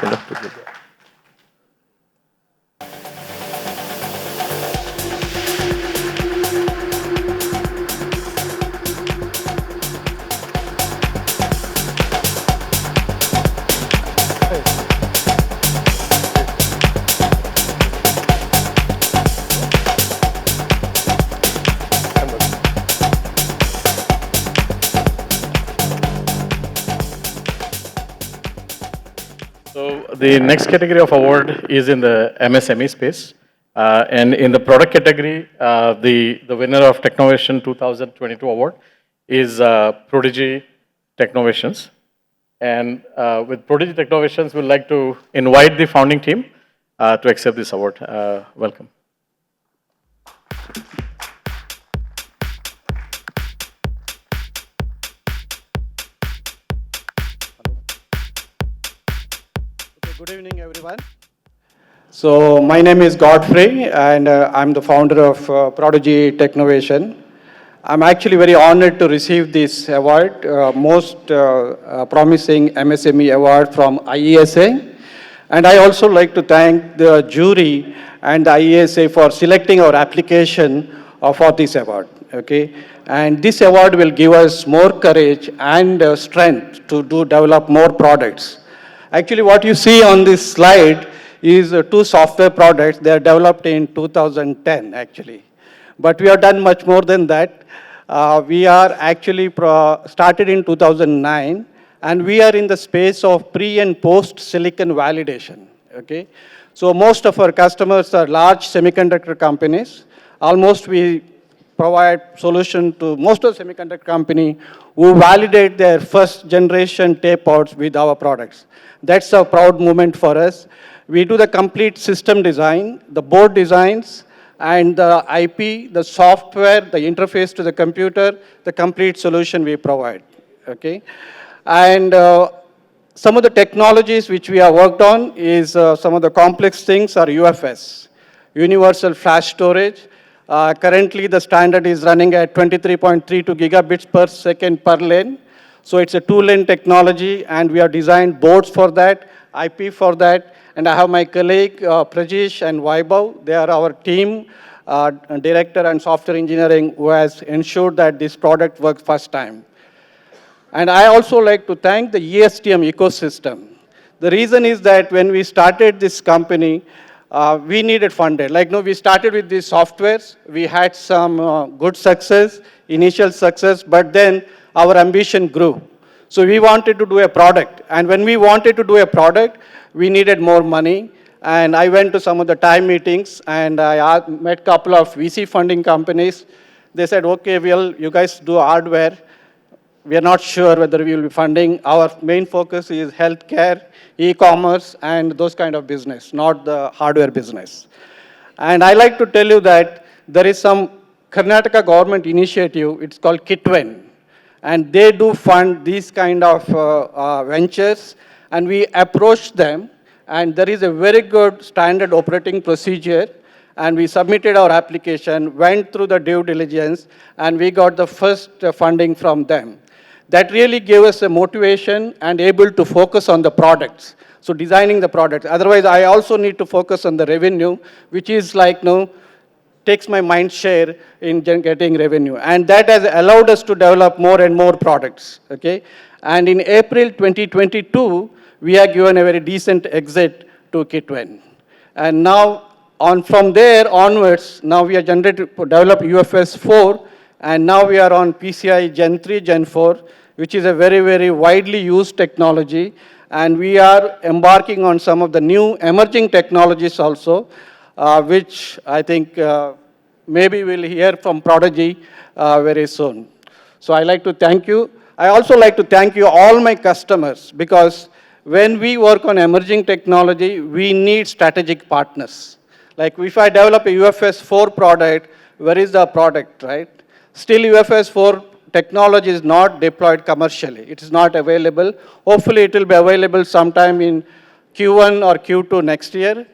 So the next category of award is in the MSME space. And in the product category, the winner of Technovation 2022 award is Prodigy Technovations. And with Prodigy Technovations, we'd like to invite the founding team to accept this award. Welcome. Good evening, everyone. So my name is Godfrey, and I'm the founder of Prodigy Technovation. I'm actually very honored to receive this award, most promising MSME award from IESA. And I also like to thank the jury and the IESA for selecting our application for this award. Okay, and this award will give us more courage and strength to develop more products. Actually, what you see on this slide is two software products. They are developed in 2010, actually. But we have done much more than that. We are actually started in 2009, and we are in the space of pre and post silicon validation. Okay, so most of our customers are large semiconductor companies. Almost we provide solution to most of the semiconductor company who validate their first generation tape outs with our products. That's a proud moment for us. We do the complete system design, the board designs, and the IP, the software, the interface to the computer, the complete solution we provide. Okay, and some of the technologies which we have worked on is some of the complex things are UFS, Universal Flash Storage. Currently, the standard is running at 23.32 gigabits per second per lane. So it's a two-lane technology, and we have designed boards for that, IP for that. And I have my colleague, Prajesh and Vaibhav. They are our team, director and software engineering, who has ensured that this product works first time. And I also like to thank the ESTM ecosystem. The reason is that when we started this company, we needed funded. Like, we started with these softwares. We had some good success, initial success, but then our ambition grew. So we wanted to do a product. And when we wanted to do a product, we needed more money. And I went to some of the time meetings, and I met a couple of VC funding companies. They said, okay, well, you guys do hardware. We are not sure whether we will be funding. Our main focus is healthcare, e-commerce, and those kind of business, not the hardware business. And I like to tell you that there is some Karnataka government initiative. It's called KITWEN. And they do fund these kind of ventures. And we approach them. And there is a very good standard operating procedure. and we submitted our application, went through the due diligence, and we got the first funding from them. That really gave us a motivation and able to focus on the products. So designing the products. Otherwise, I also need to focus on the revenue, which is like, takes my mind share in getting revenue. And that has allowed us to develop more and more products, okay? And in April 2022, we are given a very decent exit to Kitwen. And now, from there onwards, now we are developed UFS 4, and now we are on PCI Gen 3, Gen 4, which is a very, very widely used technology. And we are embarking on some of the new emerging technologies also, which I think maybe we'll hear from Prodigy very soon. So I like to thank you. I also like to thank you, all my customers, because when we work on emerging technology, we need strategic partners. Like if I develop a UFS 4 product, where is the product, right? Still UFS 4 technology is not deployed commercially. It is not available. Hopefully it will be available sometime in Q1 or Q2 next year.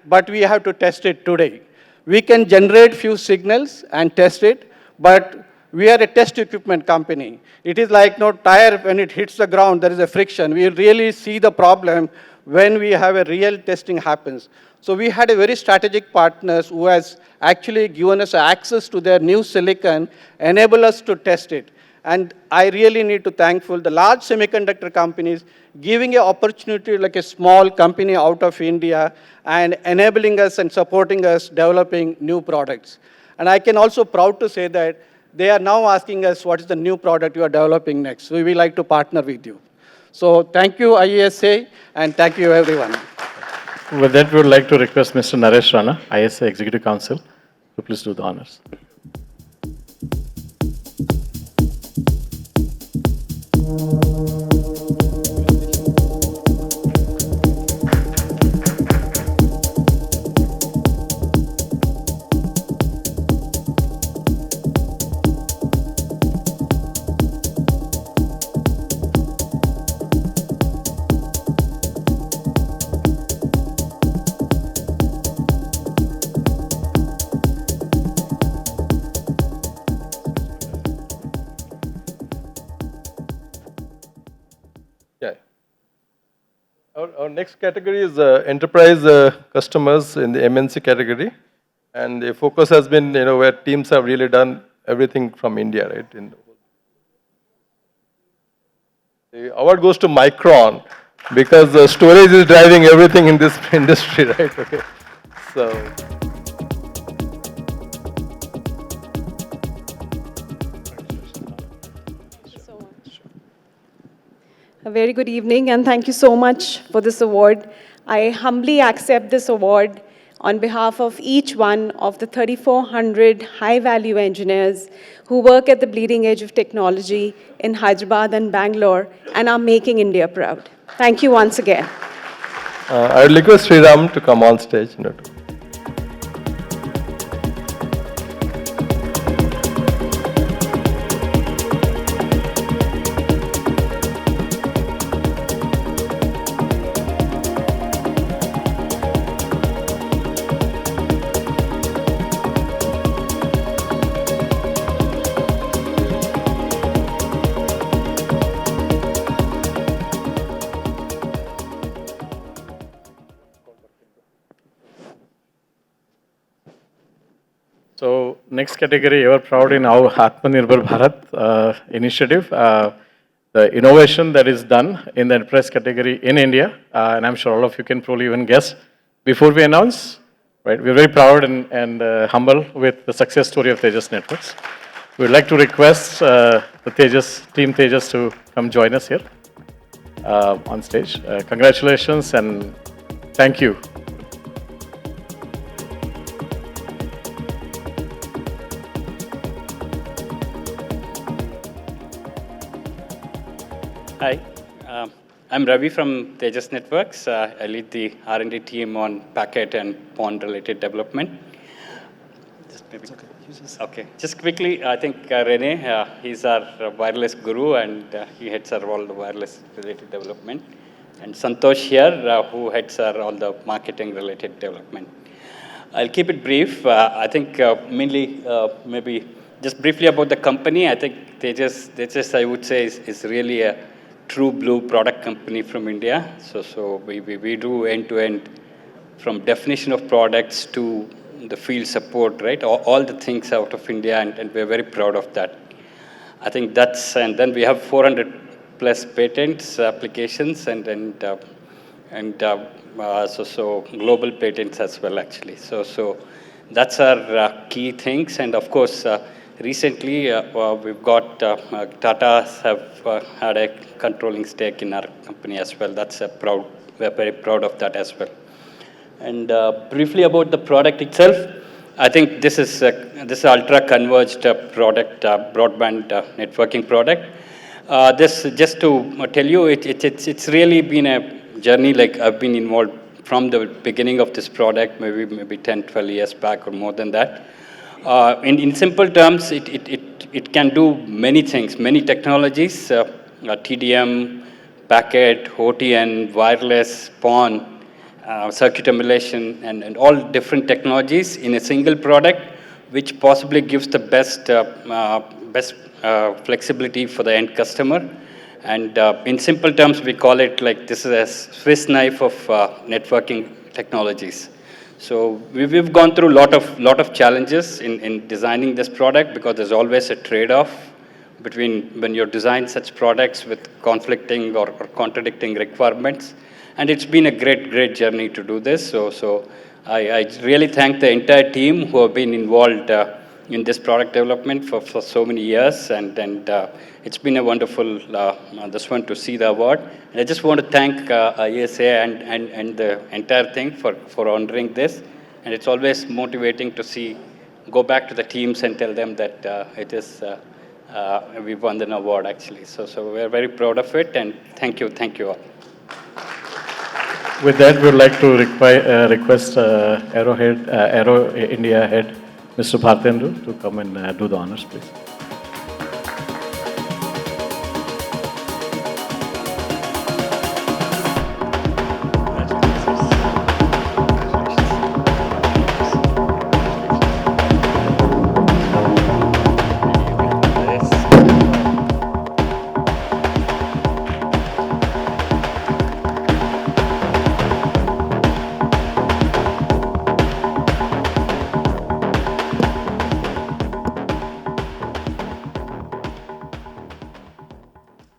But we have to test it today. We can generate few signals and test it, but we are a test equipment company. It is like no tire, when it hits the ground, there is a friction. We really see the problem when we have a real testing happens. So we had a very strategic partners who has actually given us access to their new silicon, enable us to test it. And I really need to thankful the large semiconductor companies giving an opportunity like a small company out of India and enabling us and supporting us developing new products. And I can also proud to say that they are now asking us what is the new product you are developing next. So we would like to partner with you. So thank you, IESA, and thank you, everyone. With that, we would like to request Mr. Naresh Rana, IESA Executive Council, to please do the honors. Our next category is enterprise customers in the MNC category. And the focus has been, where teams have really done everything from India, right? The award goes to Micron because storage is driving everything in this industry, right? Okay. So. A very good evening, and thank you so much for this award. I humbly accept this award on behalf of each one of the 3,400 high-value engineers who work at the bleeding edge of technology in Hyderabad and Bangalore and are making India proud. Thank you once again. I would request Sriram to come on stage. So next category, ever proud in our Atmanirbhar Bharat initiative, the innovation that is done in the enterprise category in India, and I'm sure all of you can probably even guess. Before we announce, right, we're very proud and humble with the success story of Tejas Networks. We'd like to request the Team Tejas to come join us here on stage. Congratulations and thank you. Hi, I'm Ravi from Tejas Networks. I lead the R&D team on packet and PON related development. Just quickly, I think Rene, he's our wireless guru and he heads all the wireless related development. And Santosh here, who heads all the marketing related development. I'll keep it brief. I think mainly maybe just briefly about the company. I think Tejas I would say, is really a true blue product company from India. So we do end-to-end from definition of products to the field support, right? All the things out of India, and we're very proud of that. I think and then we have 400 plus patents, applications, so global patents as well, actually. So that's our key things. And of course, recently we've got Tata have had a controlling stake in our company as well. We're very proud of that as well. And briefly about the product itself, I think this is ultra converged product, broadband networking product. This just to tell you, it's really been a journey. Like I've been involved from the beginning of this product, maybe 10, 12 years back or more than that. In simple terms, it can do many things, many technologies, TDM, packet, OTN, wireless, PON, circuit emulation, and all different technologies in a single product, which possibly gives the best flexibility for the end customer. And in simple terms, we call it like this is a Swiss knife of networking technologies. So we've gone through a lot of challenges in designing this product, because there's always a trade-off between when you design such products with conflicting or contradicting requirements. And it's been a great journey to do this. So I really thank the entire team who have been involved in this product development for so many years. And it's been a wonderful this one to see the award. And I just want to thank IESA and the entire thing for honoring this. And it's always motivating to go back to the teams and tell them that we won an award, actually. So we're very proud of it, and thank you all. With that, we would like to request Aero India head, Mr. Bhartendra, to come and do the honors, please.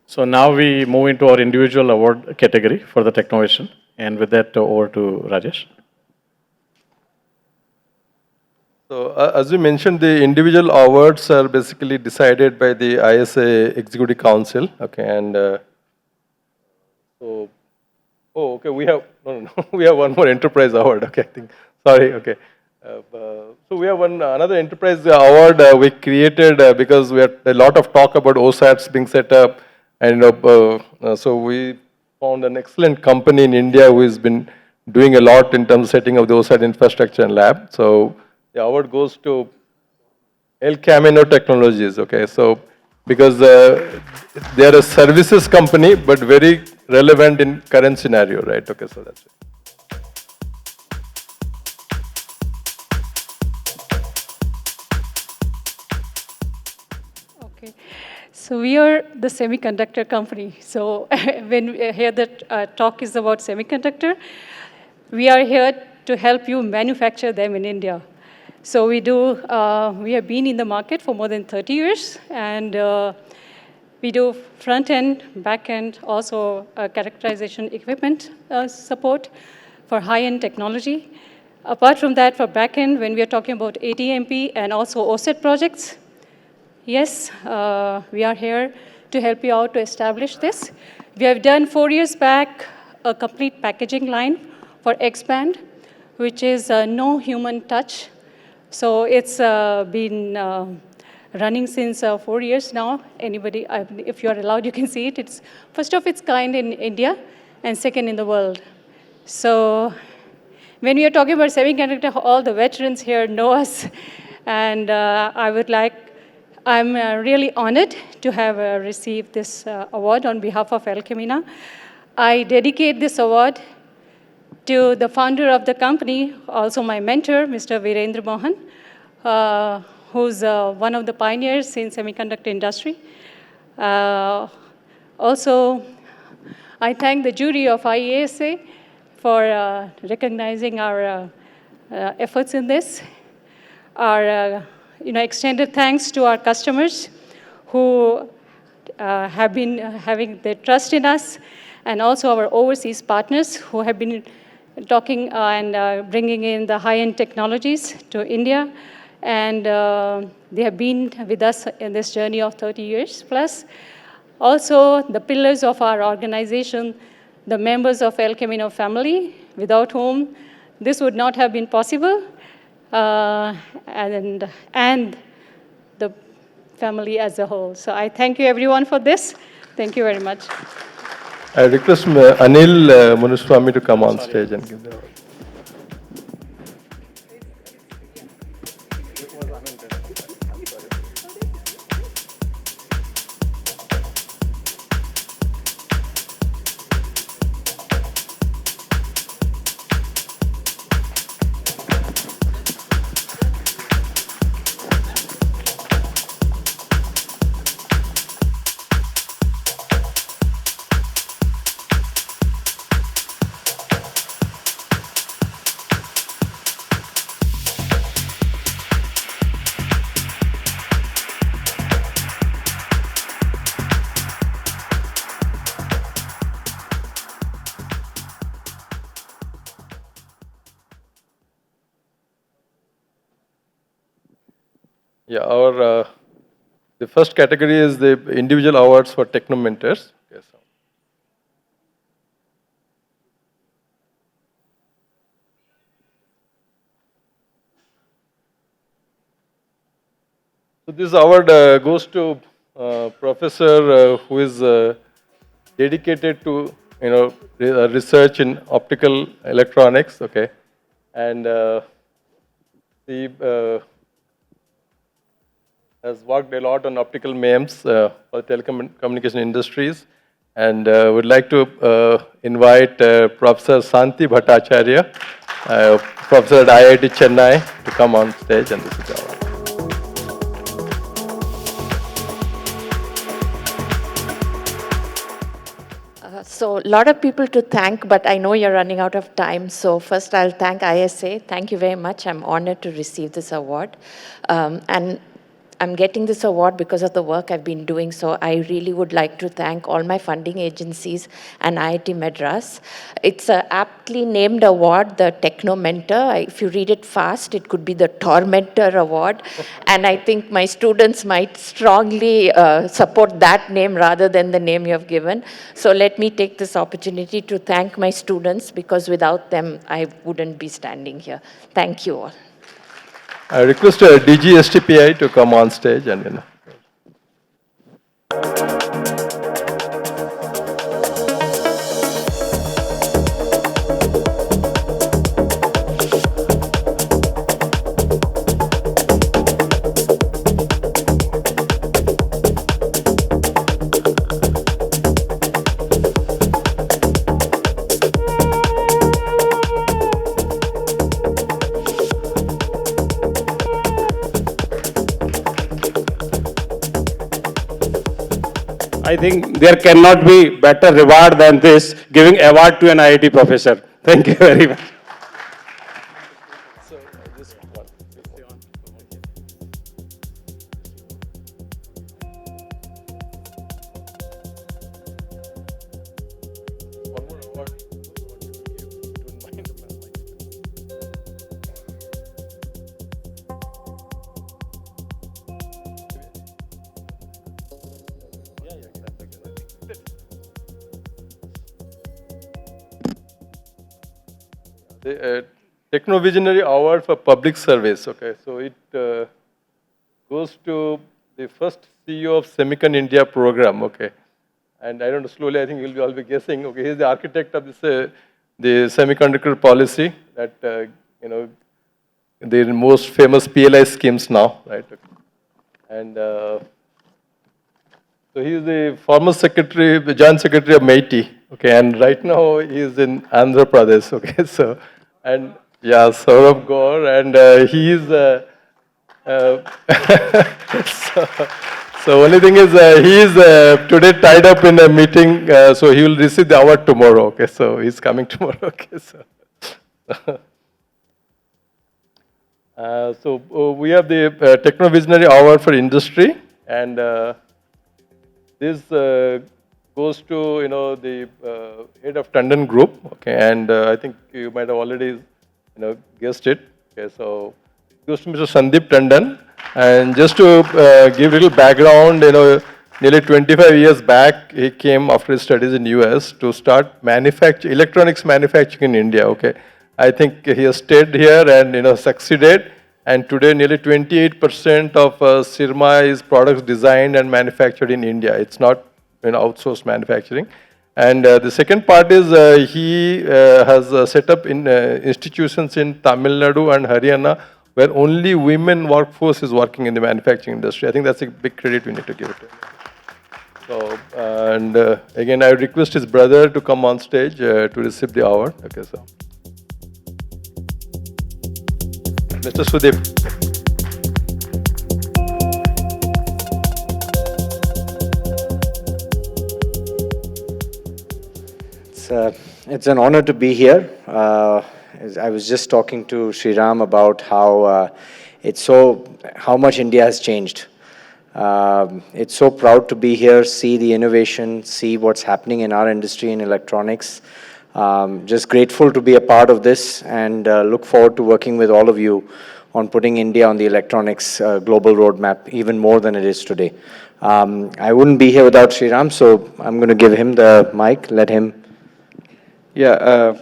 So now we move into our individual award category for the Technovation. And with that, over to Rajesh. So as you mentioned, the individual awards are basically decided by the IESA Executive Council. Okay, and okay, we have we have one more enterprise award. Okay, I think. Sorry. Okay. So we have another enterprise award we created because we had a lot of talk about OSATs being set up. And so we found an excellent company in India who has been doing a lot in terms of setting up the OSAT infrastructure and lab. So the award goes to El Camino Technologies. Okay, so because they are a services company, but very relevant in current scenario, right? Okay, so that's it. So we are the semiconductor company. So when we hear that talk is about semiconductor, we are here to help you manufacture them in India. So we have been in the market for more than 30 years, and we do front-end, back-end, also characterization equipment support for high-end technology. Apart from that, for back-end, when we are talking about ATMP and also OSAT projects, yes, we are here to help you out to establish this. We have done 4 years back a complete packaging line for X-band, which is no human touch. So it's been running since 4 years now. Anybody, if you are allowed, you can see it. It's first of its kind in India and second in the world. So when we are talking about semiconductor, all the veterans here know us. And I'm really honored to have received this award on behalf of El Camino. I dedicate this award To the founder of the company, also my mentor, Mr. Virendra Mohan, who's one of the pioneers in semiconductor industry. Also, I thank the jury of IESA for recognizing our efforts in this. Our extended thanks to our customers who have been having their trust in us, and also our overseas partners who have been talking and bringing in the high-end technologies to India. And they have been with us in this journey of 30 years plus. Also, the pillars of our organization, the members of El Camino family, without whom this would not have been possible, and the family as a whole. So I thank you everyone for this. Thank you very much. I request Anil Munuswamy to come on stage and give the award. Yeah, the first category is the individual awards for Techno Mentors. Okay, so this award goes to professor who is dedicated to research in optical electronics. Okay, and he has worked a lot on optical MEMS for telecommunication industries, and would like to invite Professor Santi Bhattacharya, Professor at IIT Chennai, to come on stage and receive the award. So a lot of people to thank, but I know you're running out of time. So first I'll thank ISA. Thank you very much. I'm honored to receive this award. And I'm getting this award because of the work I've been doing, so I really would like to thank all my funding agencies and IIT Madras. It's an aptly named award, the Techno Mentor. If you read it fast, it could be the Tormentor Award. And I think my students might strongly support that name rather than the name you have given. So let me take this opportunity to thank my students, because without them, I wouldn't be standing here. Thank you all. I request DG STPI to come on stage and I think there cannot be better reward than this, giving award to an IIT professor. Thank you very much. the Technovisionary Award for Public Service. Okay, so it goes to the first CEO of Semicon India program. Okay, and I don't know, slowly I think you'll all be guessing. Okay, he's the architect of this the semiconductor policy that the most famous PLI schemes now, right? Okay. And so he is the former secretary, the joint secretary of MeitY. Okay, and right now he's in Andhra Pradesh. Okay, so, and yeah, Saurabh Gaur, and he's so, so only thing is he is today tied up in a meeting, so he will receive the award tomorrow. Okay, so he's coming tomorrow. Okay, so. We have the Technovisionary Award for Industry, and this goes to the head of Tandon Group. Okay, and I think you might have already guessed it. Okay, so it goes to Mr. Sandeep Tandon, and just to give a little background, nearly 25 years back, he came after his studies in US to start electronics manufacturing in India. Okay, I think he has stayed here and succeeded. And today, nearly 28% of Sirma's products designed and manufactured in India. It's not outsourced manufacturing. And the second part is he has set up institutions in Tamil Nadu and Haryana where only women workforce is working in the manufacturing industry. I think that's a big credit we need to give it to him. So, and again, I would request his brother to come on stage to receive the award. Okay, so. Mr. Sudeep. It's an honor to be here. I was just talking to Sriram about how much India has changed. It's so proud to be here, see the innovation, see what's happening in our industry in electronics. Just grateful to be a part of this and look forward to working with all of you on putting India on the electronics global roadmap even more than it is today. I wouldn't be here without Sriram, so I'm going to give him the mic, let him. Yeah,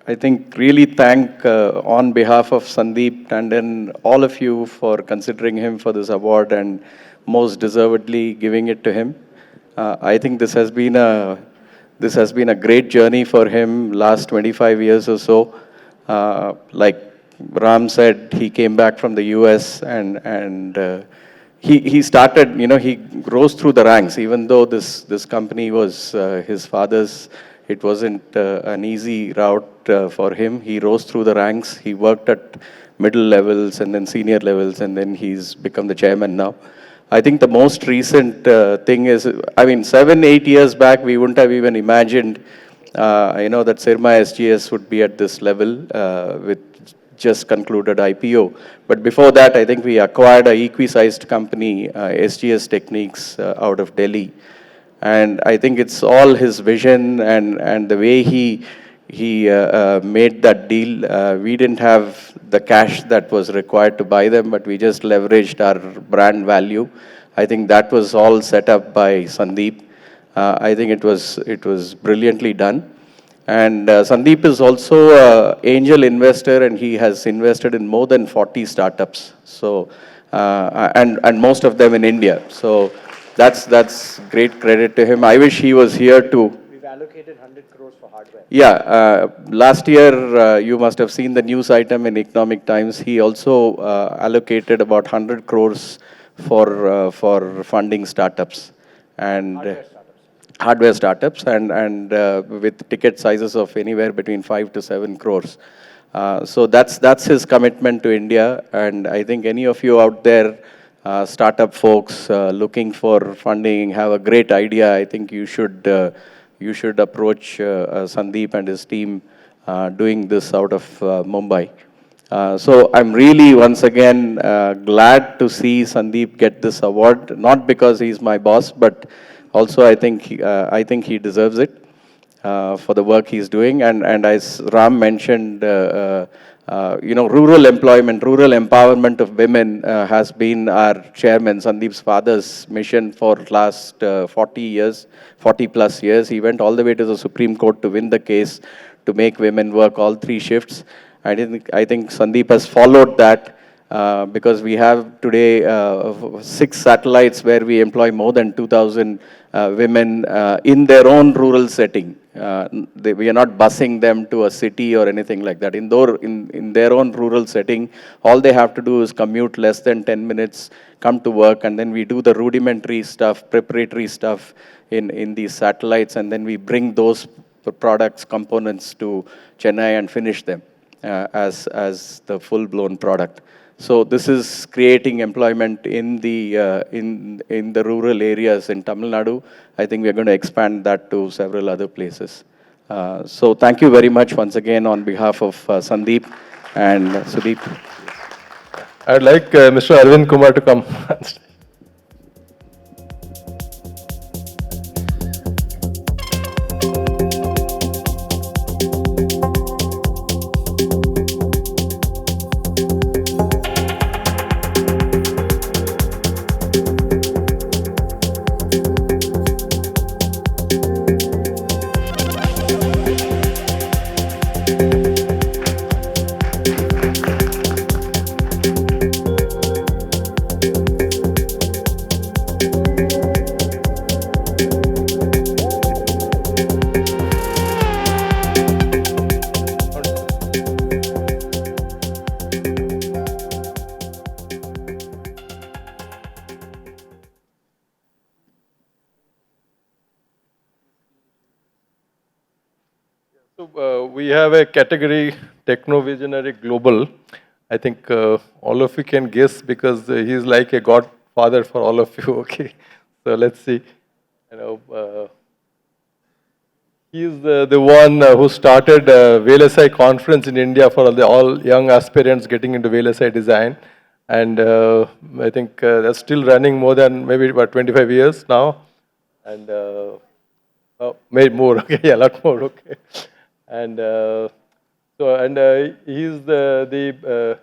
I think really thank on behalf of Sandeep Tandon, all of you for considering him for this award and most deservedly giving it to him. I think this has been a great journey for him last 25 years or so. Like Ram said, he came back from the US and he started, he rose through the ranks, even though this company was his father's. It wasn't an easy route for him. He rose through the ranks. He worked at middle levels and then senior levels, and then he's become the chairman now. I think the most recent thing is, 7-8 years back, we wouldn't have even imagined, that Sirma SGS would be at this level with just concluded IPO. But before that, I think we acquired a equi-sized company, SGS Techniques, out of Delhi. And I think it's all his vision and the way he made that deal. We didn't have the cash that was required to buy them, but we just leveraged our brand value. I think that was all set up by Sandeep. I think it was brilliantly done. And Sandeep is also an angel investor, and he has invested in more than 40 startups. So, and most of them in India. So. That's great credit to him. I wish he was here too. We've allocated 100 crores for hardware. Yeah, last year you must have seen the news item in Economic Times. He also allocated about 100 crores for funding startups and hardware startups and with ticket sizes of anywhere between 5 to 7 crores. So that's his commitment to India, and I think any of you out there. Startup folks looking for funding, have a great idea, I think you should approach Sandeep and his team doing this out of Mumbai. So I'm really, once again, glad to see Sandeep get this award, not because he's my boss, but also I think he deserves it for the work he's doing. And as Ram mentioned, rural employment, rural empowerment of women has been our chairman, Sandeep's father's mission for last 40 plus years. He went all the way to the Supreme Court to win the case to make women work all 3 shifts. I think Sandeep has followed that because we have today 6 satellites where we employ more than 2,000 women in their own rural setting. We are not busing them to a city or anything like that. In their own rural setting, all they have to do is commute less than 10 minutes, come to work, and then we do the rudimentary stuff, preparatory stuff in these satellites, and then we bring those products, components to Chennai and finish them as the full-blown product. So this is creating employment in the rural areas in Tamil Nadu. I think we're going to expand that to several other places. So thank you very much once again on behalf of Sandeep and Sudeep. I'd like Mr. Arvind Kumar to come. So we have a category, Technovisionary Global. I think all of you can guess because he's like a godfather for all of you. Okay, so let's see. He's the one who started VLSI conference in India for all young aspirants getting into VLSI design. And I think that's still running more than maybe about 25 years now. And maybe more, okay, yeah, a lot more, okay. And he's a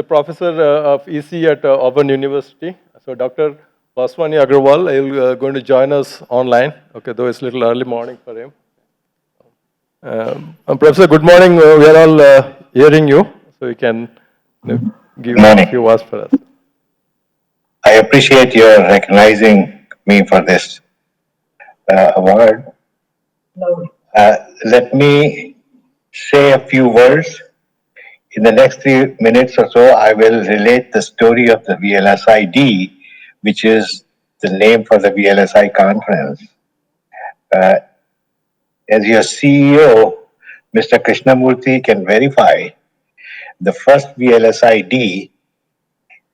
professor of EC at Auburn University. So Dr. Vaswani Agrawal is going to join us online. Okay, though it's a little early morning for him. Professor, good morning. We are all hearing you, so you can give a few words for us. I appreciate your recognizing me for this award. Let me say a few words. In the next 3 minutes or so, I will relate the story of the VLSID, which is the name for the VLSI conference. As your CEO, Mr. Krishnamurthy, can verify, the first VLSID,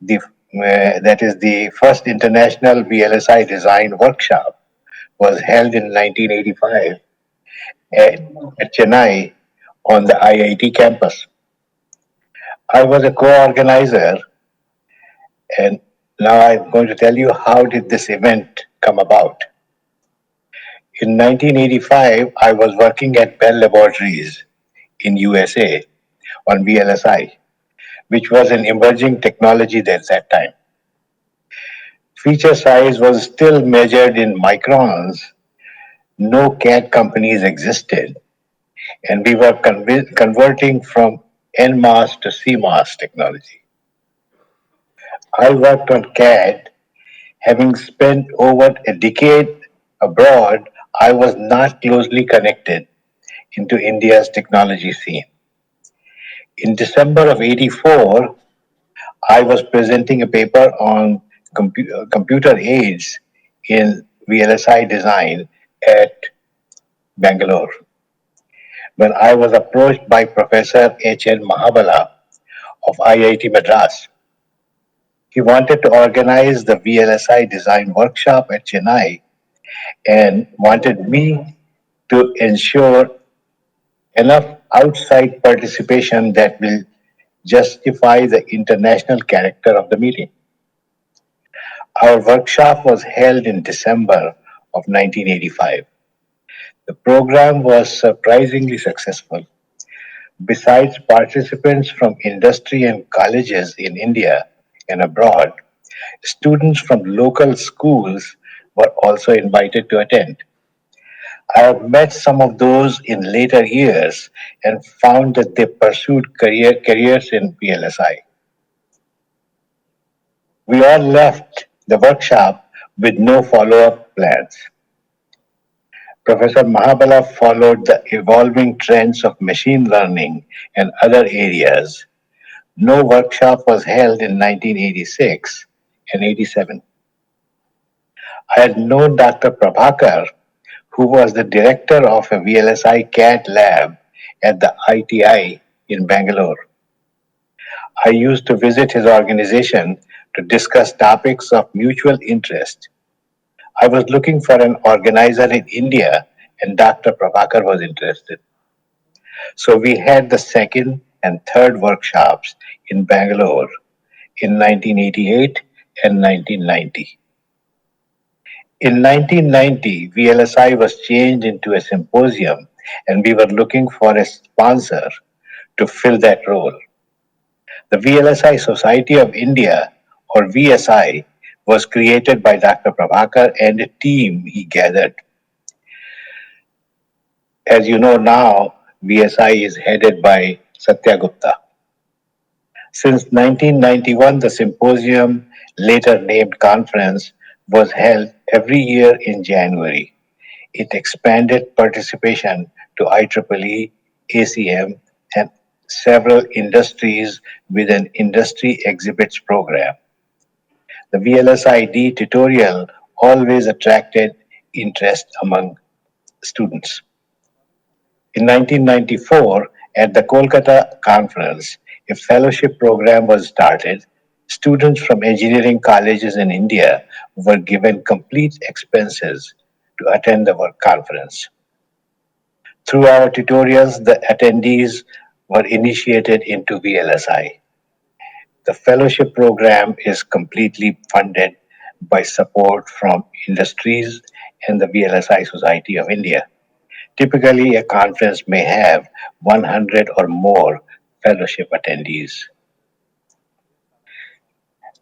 that is the first international VLSI design workshop, was held in 1985 at Chennai on the IIT campus. I was a co-organizer, and now I'm going to tell you how did this event come about. In 1985, I was working at Bell Laboratories in USA on VLSI, which was an emerging technology at that time. Feature size was still measured in microns. No CAD companies existed, and we were converting from NMOS to CMOS technology. I worked on CAD. Having spent over a decade abroad, I was not closely connected into India's technology scene. In December of '84, I was presenting a paper on computer aids in VLSI design at Bangalore, when I was approached by Professor H.N. Mahabala of IIT Madras. He wanted to organize the VLSI design workshop at Chennai and wanted me to ensure enough outside participation that will justify the international character of the meeting. Our workshop was held in December of 1985. The program was surprisingly successful. Besides participants from industry and colleges in India and abroad, students from local schools were also invited to attend. I have met some of those in later years and found that they pursued careers in VLSI. We all left the workshop with no follow-up plans. Professor Mahabala followed the evolving trends of machine learning and other areas. No workshop was held in 1986 and '87. I had known Dr. Prabhakar, who was the director of a VLSI CAD lab at the ITI in Bangalore. I used to visit his organization to discuss topics of mutual interest. I was looking for an organizer in India, and Dr. Prabhakar was interested. So we had the second and third workshops in Bangalore in 1988 and 1990. In 1990, VLSI was changed into a symposium, and we were looking for a sponsor to fill that role. The VLSI Society of India, or VSI, was created by Dr. Prabhakar and a team he gathered. As you know now, VSI is headed by Satya Gupta. Since 1991, the symposium, later named conference, was held every year in January. It expanded participation to IEEE, ACM, and several industries with an industry exhibits program. The VLSID tutorial always attracted interest among students. In 1994, at the Kolkata conference, a fellowship program was started. Students from engineering colleges in India were given complete expenses to attend the work conference. Through our tutorials, the attendees were initiated into VLSI. The fellowship program is completely funded by support from industries and the VLSI Society of India. Typically, a conference may have 100 or more fellowship attendees.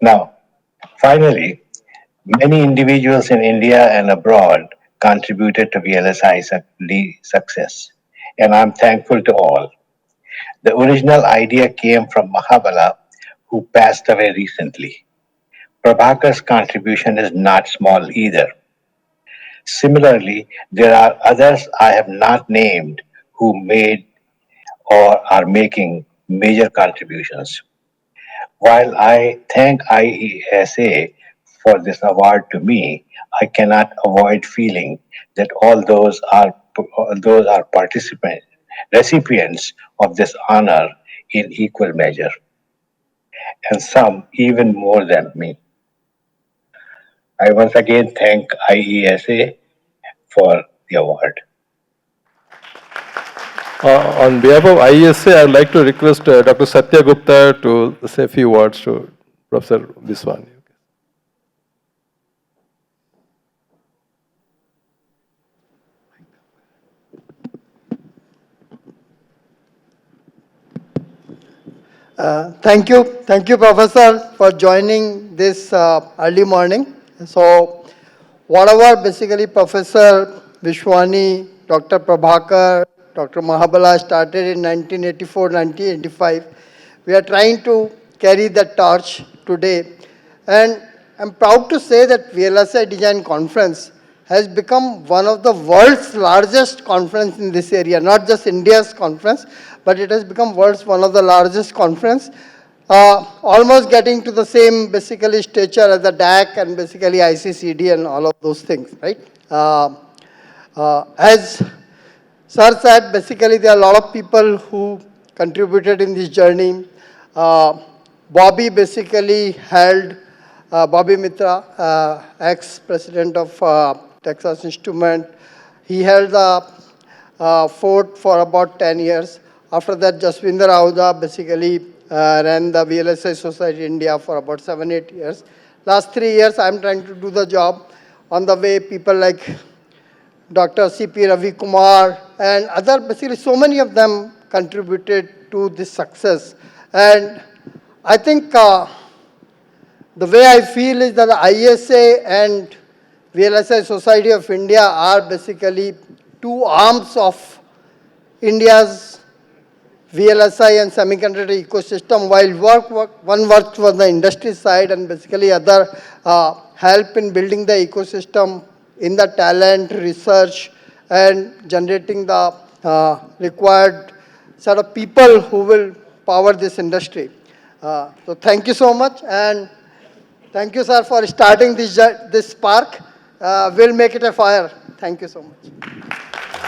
Now, finally, many individuals in India and abroad contributed to VLSI's success, and I'm thankful to all. The original idea came from Mahabala, who passed away recently. Prabhakar's contribution is not small either. Similarly, there are others I have not named who made or are making major contributions. While I thank IESA for this award to me, I cannot avoid feeling that all those are participants, recipients of this honor in equal measure, and some even more than me. I once again thank IESA for the award. On behalf of IESA, I would like to request Dr. Satya Gupta to say a few words to Professor Biswani. Thank you, Professor, for joining this early morning. So, whatever basically Professor Vishwani, Dr. Prabhakar, Dr. Mahabala started in 1984, 1985, we are trying to carry the torch today. And I'm proud to say that VLSI Design Conference has become one of the world's largest conference in this area, not just India's conference, but it has become world's one of the largest conference, almost getting to the same basically stature as the DAC and basically ICCD and all of those things, right? As Sir said, basically there are a lot of people who contributed in this journey. Bobby basically held, Bobby Mitra, ex-president of Texas Instrument, he held the fort for about 10 years. After that, Jaswinder Ahuja basically ran the VLSI Society India for about 7-8 years. Last 3 years, I'm trying to do the job. On the way, people like Dr. C.P. Ravi Kumar and other, basically so many of them contributed to this success. And I think the way I feel is that the IESA and VLSI Society of India are basically two arms of India's VLSI and semiconductor ecosystem, while one works for the industry side and basically other help in building the ecosystem in the talent, research, and generating the required set of people who will power this industry. So thank you so much, and thank you, sir, for starting this spark. we'll make it a fire. Thank you so much.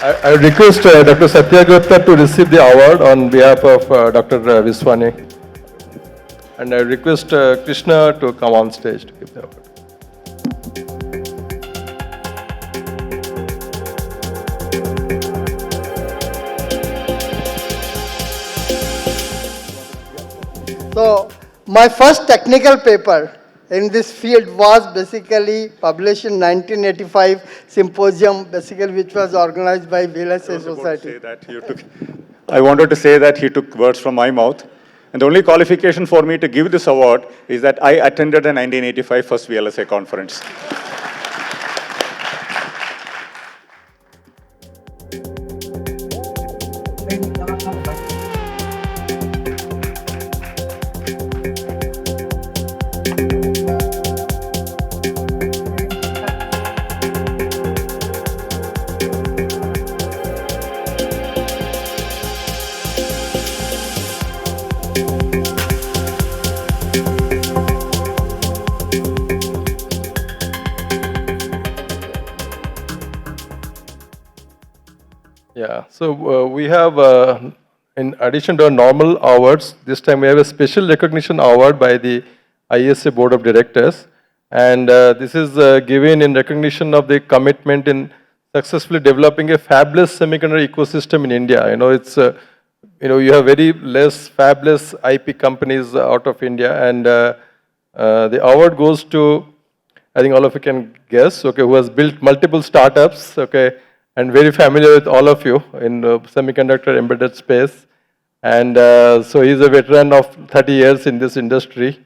I request Dr. Satya Gupta to receive the award on behalf of Dr. Viswani. And I request Krishna to come on stage to give the award. So my first technical paper in this field was basically published in 1985 symposium, basically which was organized by VLSA Society. I wanted to say that he took words from my mouth. And the only qualification for me to give this award is that I attended the 1985 first VLSA conference. Yeah, so we have, in addition to our normal awards, this time we have a special recognition award by the IESA Board of Directors. And this is given in recognition of the commitment in successfully developing a fabless semiconductor ecosystem in India. You know, it's, you have very less fabless IP companies out of India. And the award goes to, I think all of you can guess, okay, who has built multiple startups, okay, and very familiar with all of you in semiconductor embedded space. And so he's a veteran of 30 years in this industry.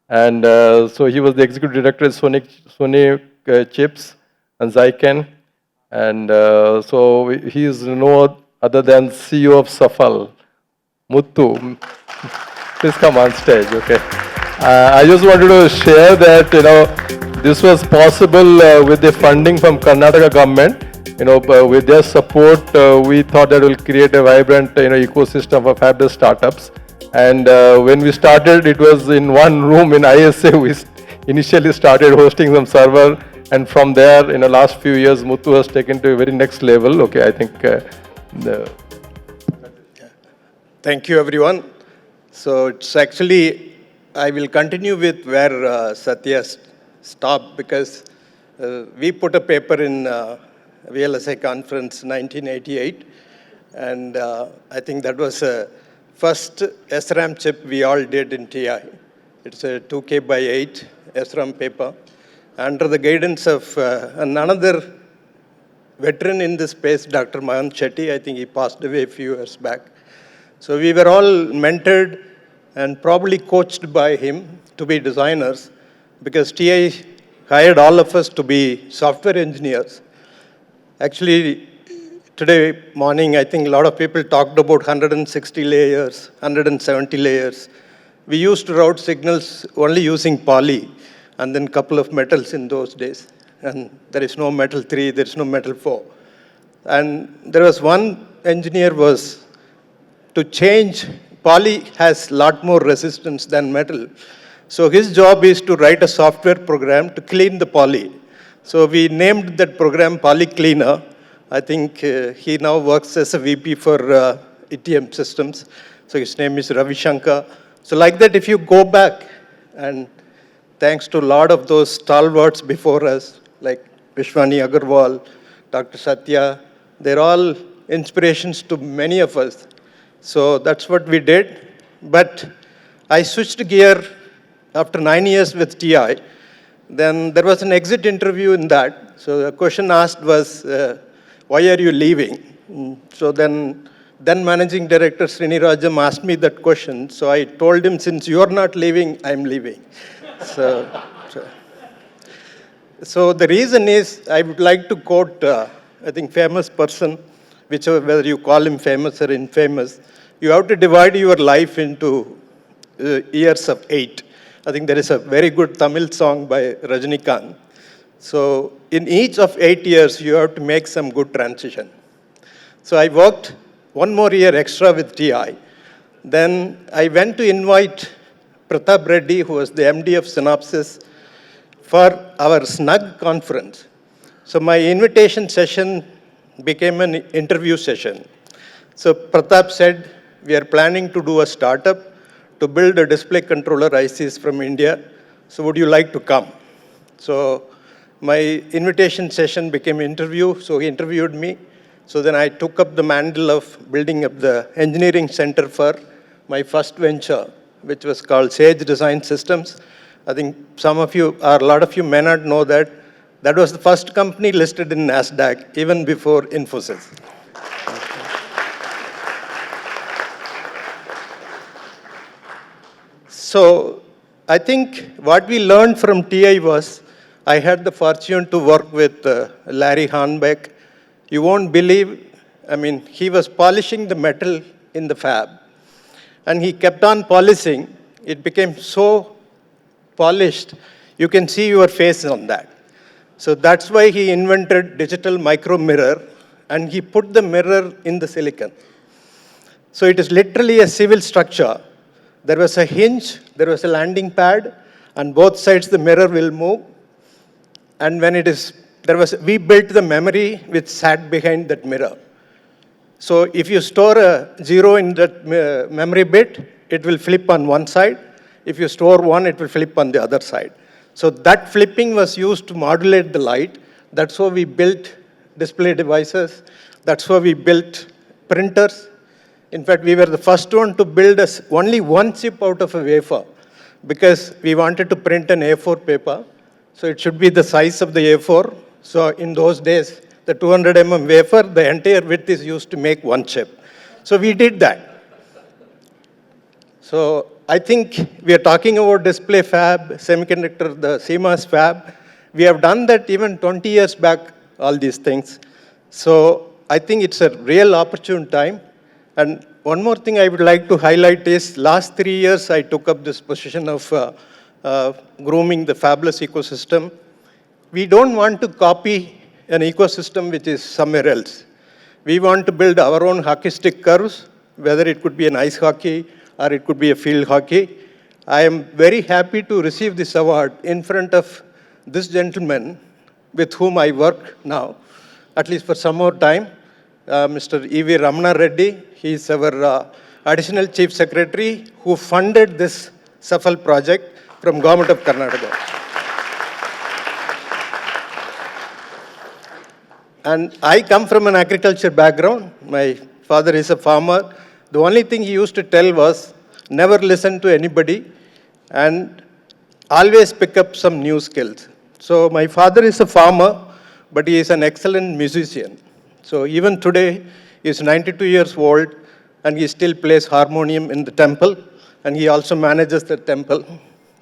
And so he was the executive director at Sony Chips and Zyken. And so he is no other than CEO of Safal, Muthu. Please come on stage, okay. I just wanted to share that, this was possible with the funding from Karnataka government. With their support, we thought that will create a vibrant, ecosystem of fabless startups. And when we started, it was in one room in ISA. We initially started hosting some server, and from there, in the last few years, Muthu has taken to a very next level. Okay, I think. Thank you, everyone. So it's actually, I will continue with where Satya stopped, because we put a paper in VLSA conference 1988, and I think that was the first SRAM chip we all did in TI. It's a 2K by 8 SRAM paper. Under the guidance of another veteran in this space, Dr. Mahant Shetty, I think he passed away a few years back. So we were all mentored and probably coached by him to be designers, because TI hired all of us to be software engineers. Actually, today morning, I think a lot of people talked about 160 layers, 170 layers. We used to route signals only using poly, and then a couple of metals in those days. And there is no metal 3, there is no metal 4. And there was one engineer was to change, poly has a lot more resistance than metal. So his job is to write a software program to clean the poly. So we named that program Poly Cleaner. I think he now works as a VP for ETM systems. So his name is Ravi Shankar. So like that, if you go back, and thanks to a lot of those stalwarts before us, like Vishwani Agarwal, Dr. Satya, they're all inspirations to many of us. So that's what we did. But I switched gear after 9 years with TI. Then there was an exit interview in that. So the question asked was, why are you leaving? So then Managing Director Srinirajam asked me that question. So I told him, since you're not leaving, I'm leaving. So the reason is, I would like to quote, I think, famous person, whichever, whether you call him famous or infamous, you have to divide your life into years of 8. I think there is a very good Tamil song by Rajinikanth. So in each of 8 years, you have to make some good transition. So I worked 1 more year extra with TI. Then I went to invite Pratap Reddy, who was the MD of Synopsys, for our SNUG conference. So my invitation session became an interview session. So Pratap said, we are planning to do a startup to build a display controller ICs from India. So would you like to come? So my invitation session became interview. So he interviewed me. So then I took up the mantle of building up the engineering center for my first venture, which was called Sage Design Systems. I think some of you, or a lot of you may not know that that was the first company listed in NASDAQ, even before Infosys. So I think what we learned from TI was, I had the fortune to work with Larry Hornbeck. You won't believe, I mean, he was polishing the metal in the fab. And he kept on polishing. It became so polished, you can see your face on that. So that's why he invented digital micro mirror, and he put the mirror in the silicon. So it is literally a civil structure. There was a hinge, there was a landing pad, and both sides the mirror will move. And when it is, we built the memory which sat behind that mirror. So if you store a 0 in that memory bit, it will flip on one side. If you store 1, it will flip on the other side. So that flipping was used to modulate the light. That's how we built display devices. That's how we built printers. In fact, we were the first one to build only one chip out of a wafer because we wanted to print an A4 paper. So it should be the size of the A4. So in those days, the 200 wafer, the entire width is used to make one chip. So we did that. So I think we are talking about display fab, semiconductor, the CMOS fab. We have done that even 20 years back, all these things. So I think it's a real opportune time. And one more thing I would like to highlight is last 3 years, I took up this position of grooming the fabless ecosystem. We don't want to copy an ecosystem which is somewhere else. We want to build our own hockey stick curves, whether it could be an ice hockey or it could be a field hockey. I am very happy to receive this award in front of this gentleman with whom I work now, at least for some more time, Mr. E.V. Ramana Reddy. He is our Additional Chief Secretary who funded this SAFAL project from Government of Karnataka. And I come from an agriculture background. My father is a farmer. The only thing he used to tell was, never listen to anybody and always pick up some new skills. So my father is a farmer, but he is an excellent musician. So even today, he is 92 years old, and he still plays harmonium in the temple, and he also manages the temple.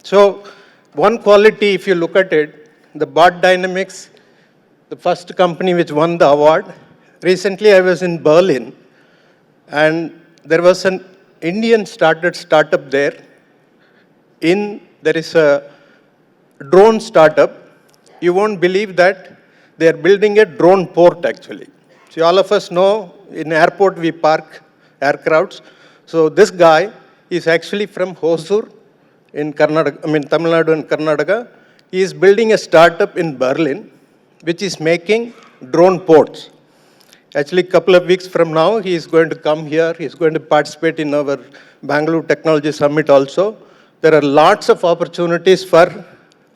So one quality, if you look at it, the Bot Dynamics, the first company which won the award. Recently, I was in Berlin, and there was an Indian startup there. There is a drone startup. You won't believe that they are building a drone port, actually. So all of us know in airport we park aircrafts. So this guy is actually from Hosur in Karnataka, Tamil Nadu and Karnataka. He is building a startup in Berlin, which is making drone ports. Actually, a couple of weeks from now, he is going to come here. He is going to participate in our Bangalore Technology Summit also. There are lots of opportunities for,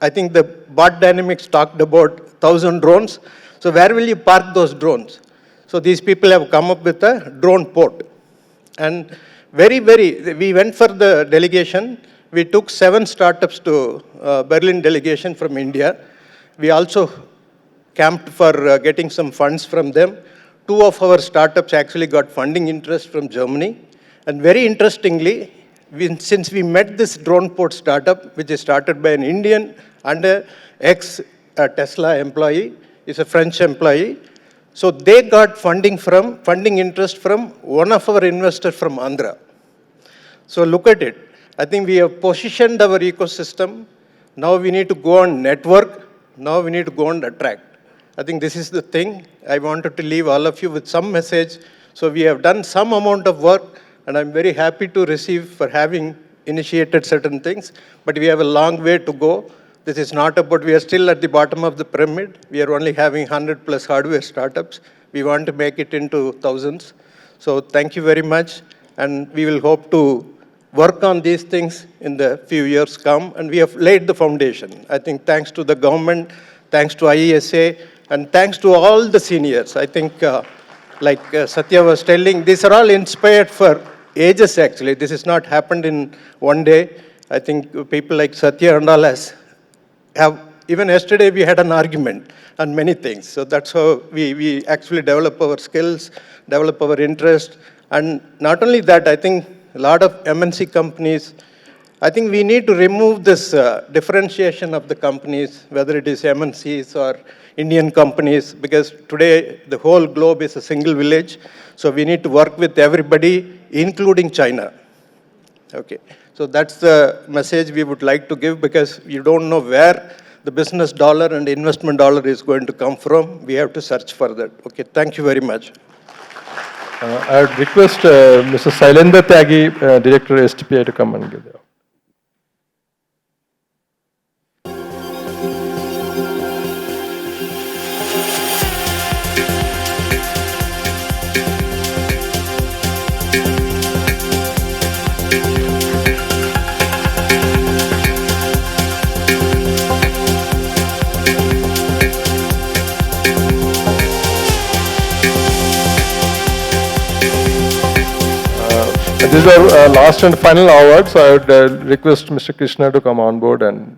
I think the Bot Dynamics talked about 1,000 drones. So where will you park those drones? So these people have come up with a drone port. And we went for the delegation. We took 7 startups to Berlin delegation from India. We also camped for getting some funds from them. 2 of our startups actually got funding interest from Germany. And very interestingly, since we met this drone port startup, which is started by an Indian and an ex-Tesla employee, is a French employee. So they got funding interest from one of our investors from Andhra. So look at it. I think we have positioned our ecosystem. Now we need to go on network. Now we need to go on attract. I think this is the thing. I wanted to leave all of you with some message. So we have done some amount of work, and I'm very happy to receive for having initiated certain things. But we have a long way to go. This is not about, we are still at the bottom of the pyramid. We are only having 100 plus hardware startups. We want to make it into thousands. So thank you very much. And we will hope to work on these things in the few years come. And we have laid the foundation. I think thanks to the government, thanks to IESA, and thanks to all the seniors. I think, like Satya was telling, these are all inspired for ages actually. This has not happened in one day. I think people like Satya and all even yesterday we had an argument on many things. So that's how we actually develop our skills, develop our interest. And not only that, I think a lot of MNC companies, I think we need to remove this differentiation of the companies, whether it is MNCs or Indian companies, because today the whole globe is a single village. So we need to work with everybody, including China. Okay. So that's the message we would like to give, because you don't know where the business dollar and investment dollar is going to come from. We have to search for that. Okay, thank you very much. I would request Mr. Sailendra Tyagi, Director STPI, to come and give the. These are last and final awards. So I would request Mr. Krishna to come on board and